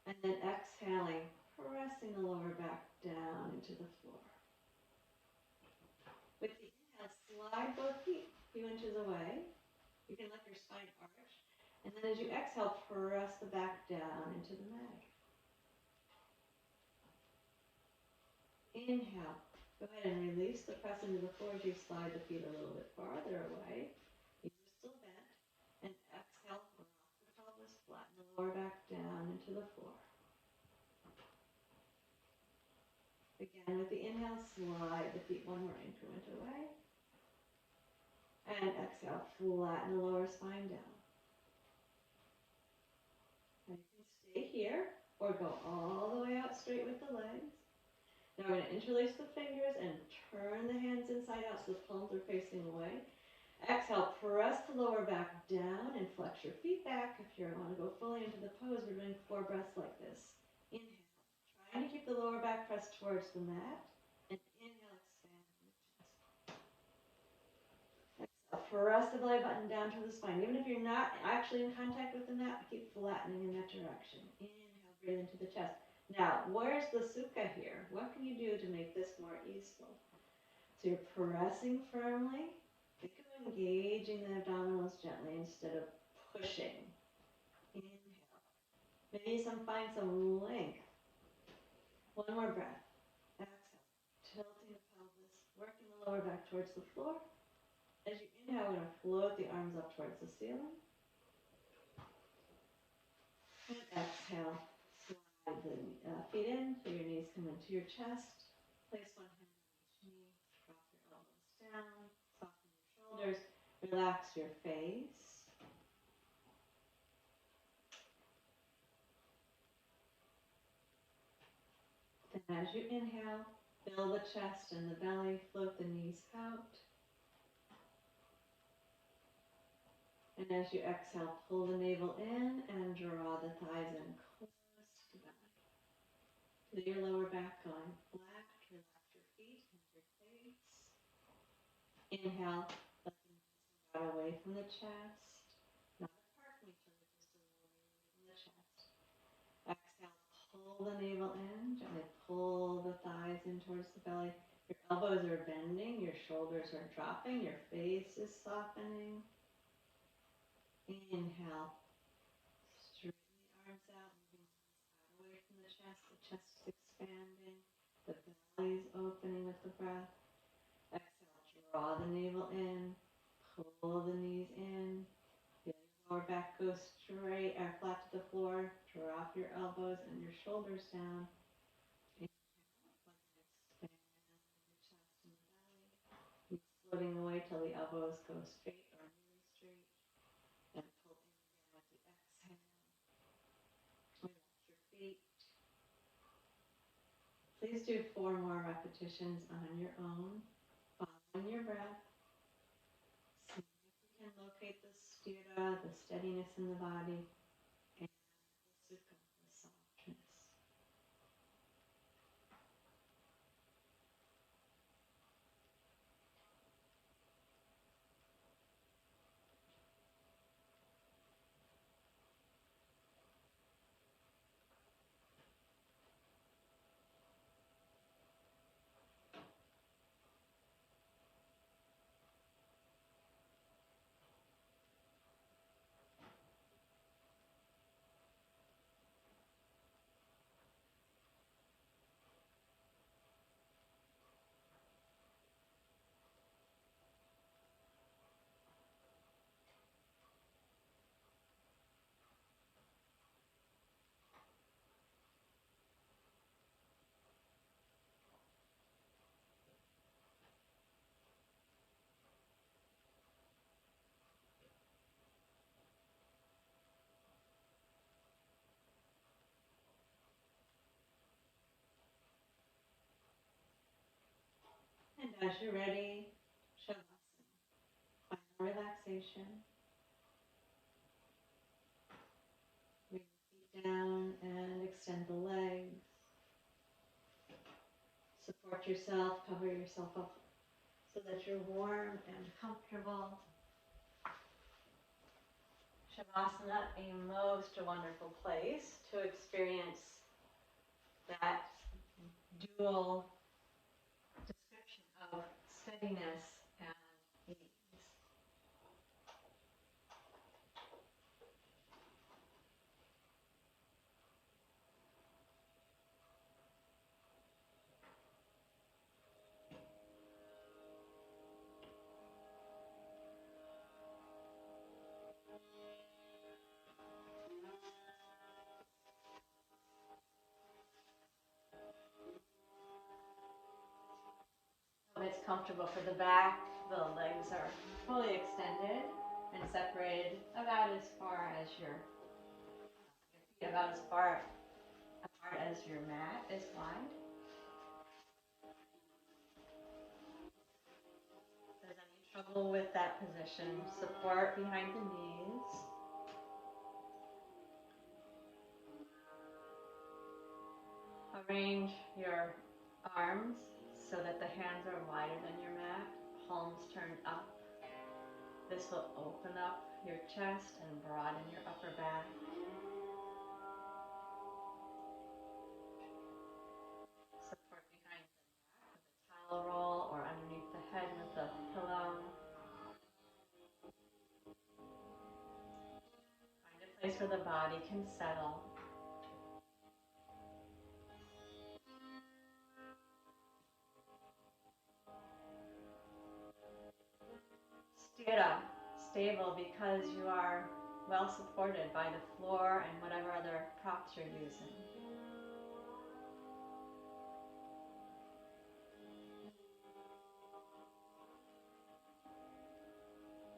Speaker 1: And then exhaling, pressing the lower back down into the floor. With the inhale, slide both feet a few inches away. You can let your spine arch. And then as you exhale, press the back down into the mat. Inhale. Go ahead and release the press into the floor as you slide the feet a little bit farther away. Knees are still bent. And exhale, rock the pelvis, flatten the lower back down into the floor. Again, with the inhale, slide the feet 1 more increment away. And exhale, flatten the lower spine down. And you can stay here or go all the way out straight with the legs. Now we're going to interlace the fingers and turn the hands inside out so the palms are facing away. Exhale, press the lower back down and flex your feet back. If you want to go fully into the pose, we're doing 4 breaths like this. Inhale, trying to keep the lower back pressed towards the mat. And inhale, expand the chest. Exhale, press the belly button down to the spine. Even if you're not actually in contact with the mat, keep flattening in that direction. Inhale, breathe into the chest. Now, where's the Sukha here? What can you do to make this more easeful? So you're pressing firmly. Think of engaging the abdominals gently instead of pushing. Inhale. Maybe find some length. 1 more breath. Exhale. Tilting the pelvis, working the lower back towards the floor. As you inhale, we're going to float the arms up towards the ceiling. And exhale. Slide the feet in so your knees come into your chest. Place 1 hand on each knee. Drop your elbows down. Soften your shoulders. Relax your face. Then as you inhale, fill the chest and the belly. Float the knees out. And as you exhale, pull the navel in and draw the thighs in close to the belly. Feel your lower back going flat. Relax your feet and your face. Inhale, let the knees move out away from the chest. Not apart from each other, just away from the chest. Exhale, pull the navel in. Gently pull the thighs in towards the belly. Your elbows are bending. Your shoulders are dropping. Your face is softening. Inhale. Straighten the arms out, moving the knees out away from the chest. The chest is expanding. The belly is opening with the breath. Exhale, draw the navel in. Pull the knees in. Feel your lower back go straight or flat to the floor. Drop your elbows and your shoulders down. Inhale, let them expand the chest and the belly. Knees floating away till the elbows go straight or nearly straight. And pull in again with the exhale. Relax your feet. Please do 4 more repetitions on your own, following your breath. See if you can locate the sthira, the steadiness in the body, and the sukha, the softness. And as you're ready, Shavasana, final relaxation. Bring the feet down and extend the legs. Support yourself, cover yourself up so that you're warm and comfortable. Shavasana, a most wonderful place to experience that dual description of steadiness and ease. When it's comfortable for the back, the legs are fully extended and separated about as far as your feet, about as far apart as your mat is wide. If there's any trouble with that position, support behind the knees. Arrange your arms so that the hands are wider than your mat, palms turned up. This will open up your chest and broaden your upper back. Support behind the neck with a towel roll or underneath the head with a pillow. Find a place where the body can settle. Sthira, stable because you are well supported by the floor and whatever other props you're using.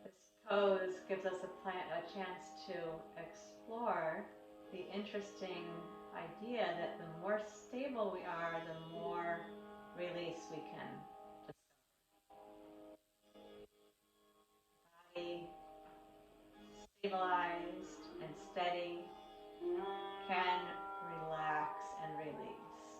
Speaker 1: This pose gives us a chance to explore the interesting idea that the more stable we are, the more release we can discover. Body stabilized and steady can relax and release.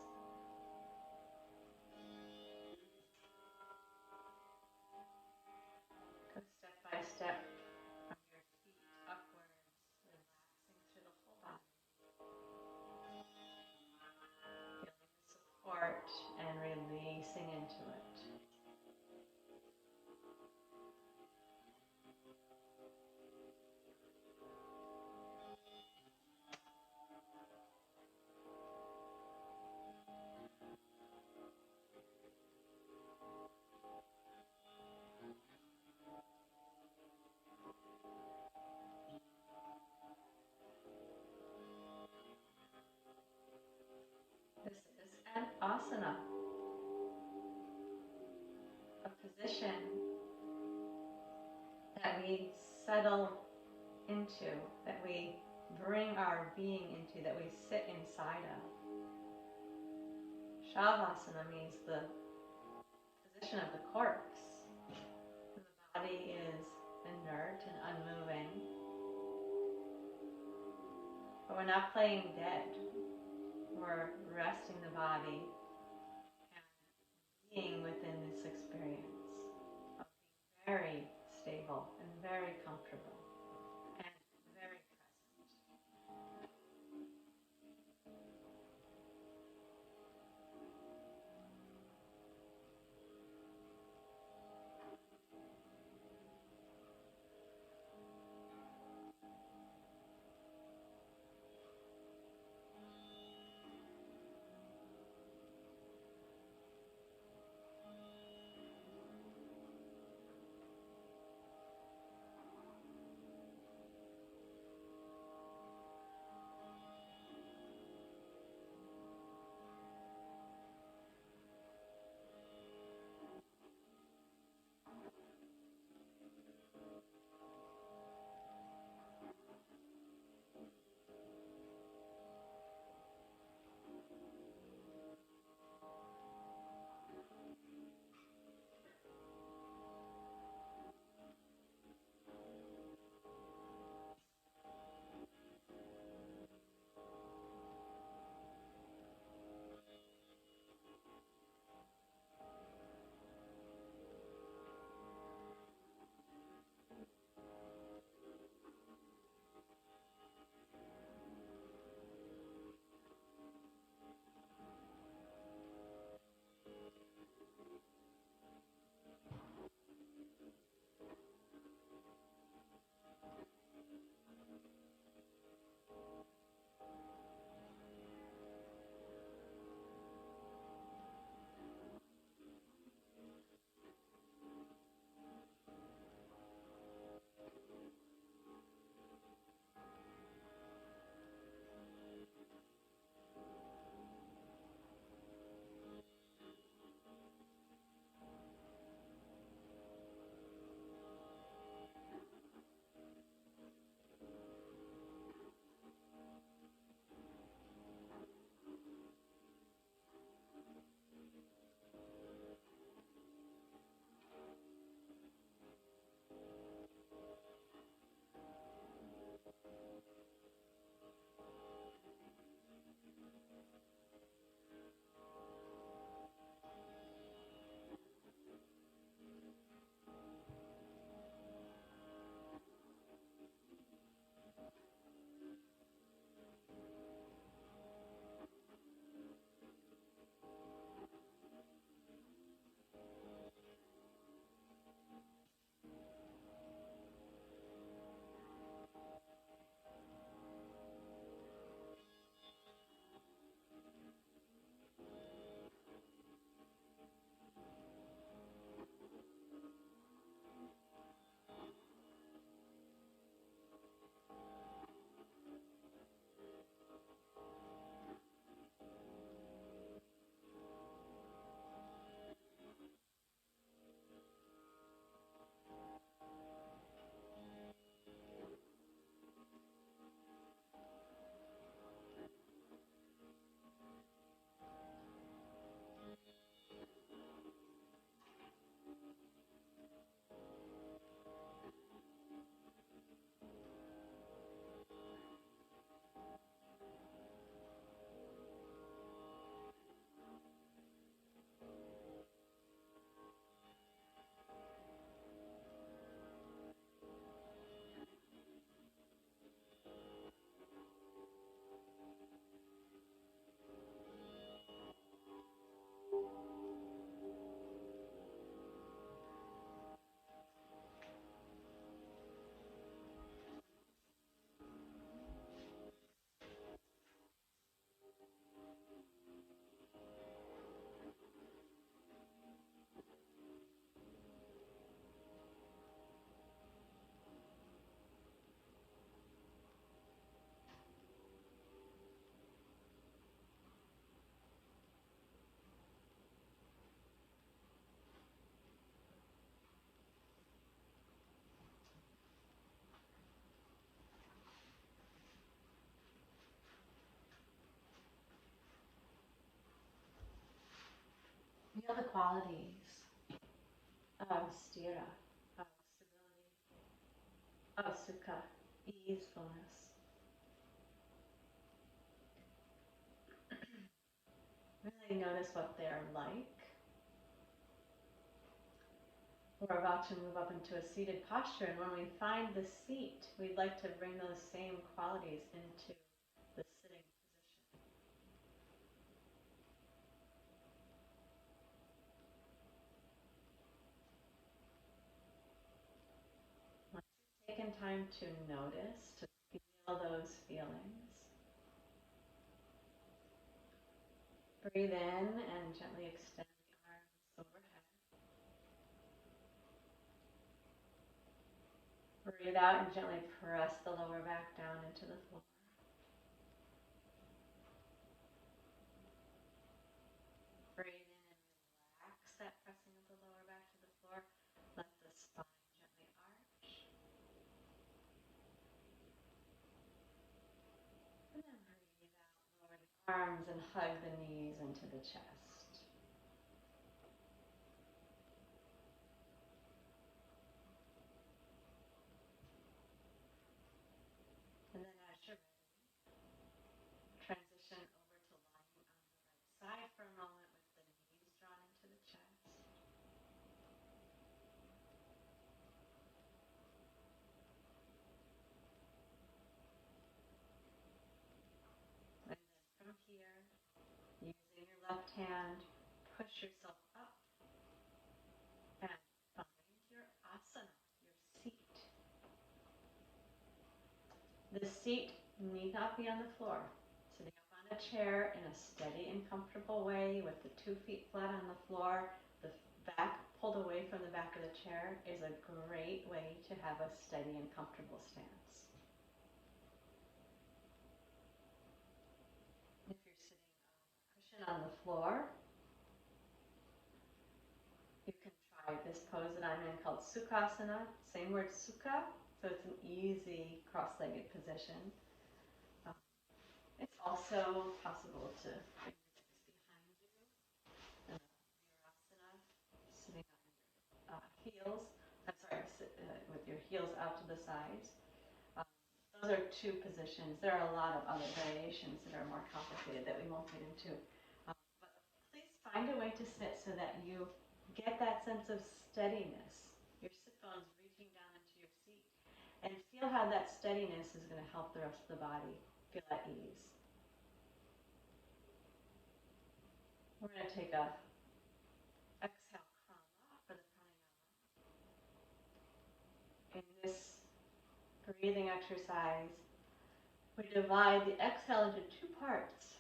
Speaker 1: asana, a position that we settle into, that we bring our being into, that we sit inside of. Shavasana means the position of the corpse. The body is inert and unmoving. But we're not playing dead. We're resting the body and being within this experience of being very stable and very comfortable and very present. Feel the qualities of sthira, of stability, of sukha, easefulness. Really notice what they're like. We're about to move up into a seated posture, and when we find the seat, we'd like to bring those same qualities into the sitting position. Once you've taken time to notice, to feel those feelings, breathe in and gently extend the arms overhead. Breathe out and gently press the lower back down into the floor. Breathe in and relax that pressing of the lower back to the floor. Let the spine gently arch. And then breathe out, lower the arms and hug the knees into the chest. And then as you're ready, transition over to lying on the right side for a moment with the knees drawn into the chest. And then from here, using your left hand, push yourself up and find your asana, your seat. The seat need not be on the floor. Sitting up on a chair in a steady and comfortable way with the 2 feet flat on the floor, the back pulled away from the back of the chair is a great way to have a steady and comfortable stance. If you're sitting on a cushion on the floor, you can try this pose that I'm in called Sukhasana. Same word, Sukha, so it's an easy cross-legged position. It's also possible to bring your legs behind you in a Virasana, sitting on your heels. I'm sorry, with your heels out to the sides. Those are 2 positions. There are a lot of other variations that are more complicated that we won't get into. But please find a way to sit so that you get that sense of steadiness. Your sit bones reaching down into your seat. And feel how that steadiness is going to help the rest of the body feel at ease. We're going to take a exhale, krama for the pranayama. In this breathing exercise, we divide the exhale into 2 parts.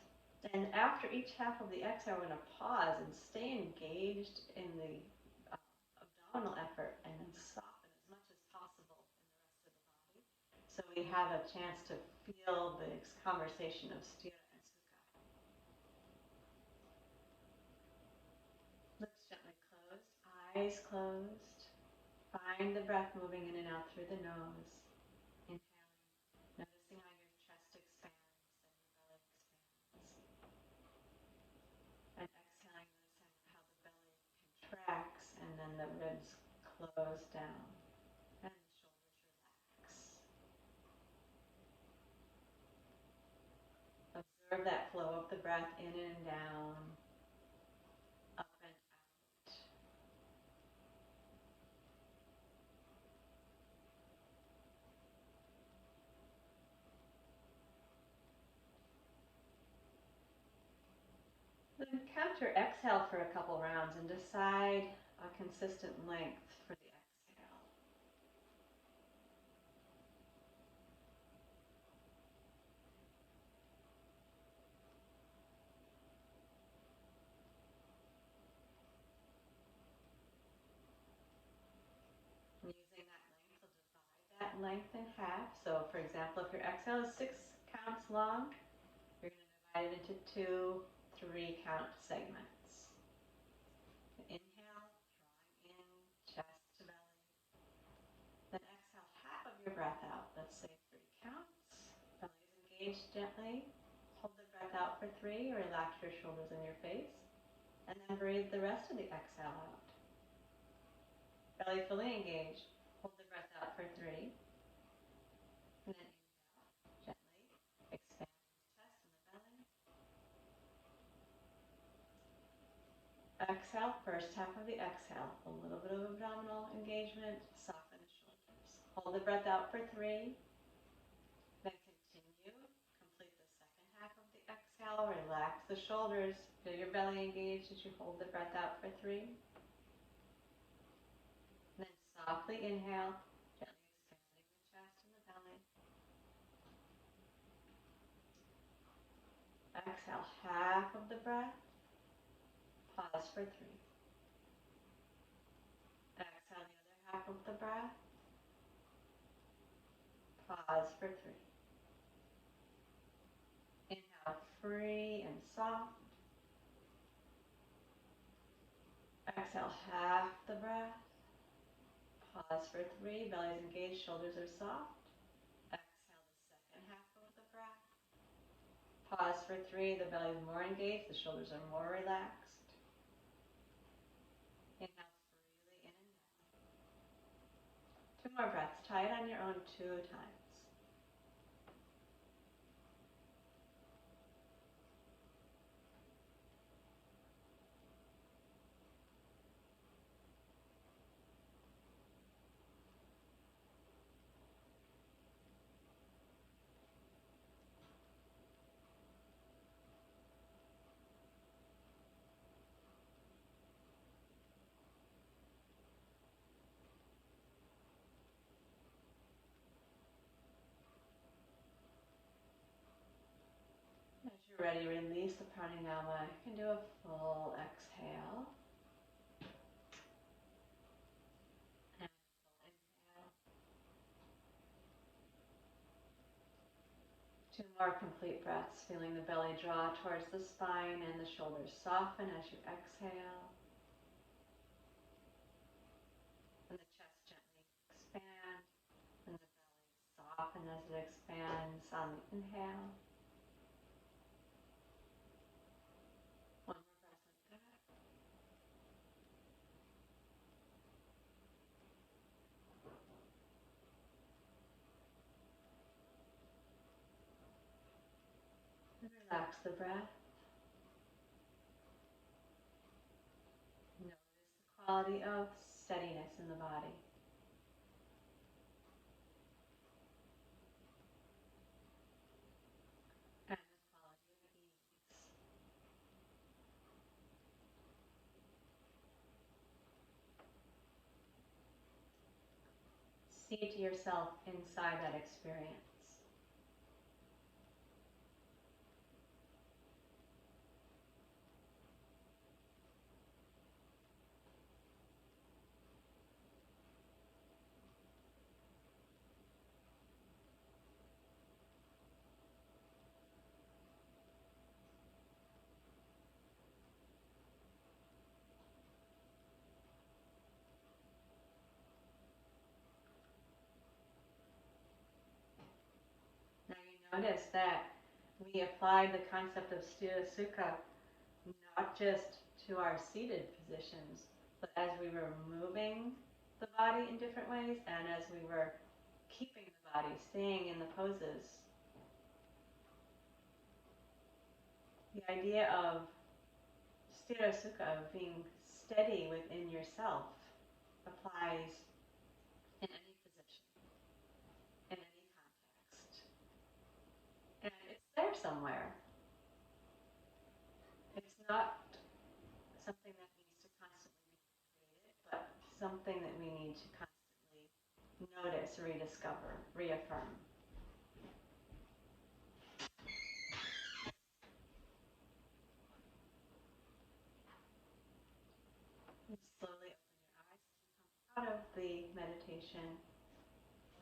Speaker 1: And after each half of the exhale, we're going to pause and stay engaged in the abdominal effort and then soften as much as possible in the rest of the body. So we have a chance to feel this conversation of sthira and sukha. Lips gently closed, eyes closed. Find the breath moving in and out through the nose. Inhaling, noticing how your chest expands and your belly expands. And exhaling, noticing how the belly contracts and then the ribs close down. And the shoulders relax. Observe that flow of the breath in and down, up and out. Then count your exhale for a couple rounds and decide a consistent length for the exhale. Using that length, we'll divide that length in half. So for example, if your exhale is 6 counts long, you're going to divide it into 2 3-count segments. Inhale, drawing in, chest to belly. Then exhale half of your breath out. Let's say 3 counts. Belly is engaged gently. Hold the breath out for 3. Relax your shoulders and your face. And then breathe the rest of the exhale out. Belly fully engaged. Hold the breath out for 3. And then inhale, gently expand the chest and the belly. Exhale, first half of the exhale. A little bit of abdominal engagement. Soften the shoulders. Hold the breath out for 3. Then continue. Complete the second half of the exhale. Relax the shoulders. Feel your belly engaged as you hold the breath out for 3. Then softly inhale, gently expanding the chest and the belly. Exhale half of the breath. Pause for 3. Exhale the other half of the breath. Pause for 3. Inhale, free and soft. Exhale half the breath. Pause for 3. Belly's engaged, shoulders are soft. Exhale the second half of the breath. Pause for 3. The belly's more engaged, the shoulders are more relaxed. Inhale freely in and down. 2 more breaths. Try it on your own 2 times. As you're ready, release the pranayama. You can do a full exhale. And full inhale. 2 more complete breaths, feeling the belly draw towards the spine and the shoulders soften as you exhale. And the chest gently expand. And the belly soften as it expands on the inhale. 1 more breath like that. And relax the breath. Notice the quality of steadiness in the body. And the quality of ease. Seat yourself inside that experience. Now you notice that we applied the concept of Sthira Sukha not just to our seated positions, but as we were moving the body in different ways and as we were keeping the body, staying in the poses. The idea of Sthira Sukha, of being steady within yourself, applies in any position, in any context. And it's there somewhere. It's not something that needs to constantly be created, but something that we need to constantly notice, rediscover, reaffirm. And slowly open your eyes as you come out of the meditation.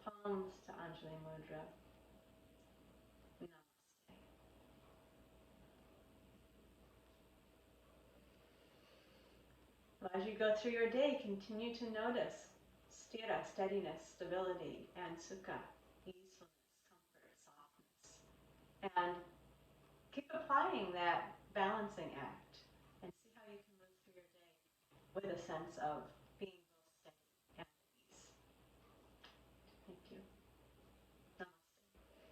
Speaker 1: Palms to Anjali Mudra. Namaste. Well, as you go through your day, continue to notice sthira, steadiness, stability, and sukha, easefulness, comfort, softness. And keep applying that balancing act and see how you can with a sense of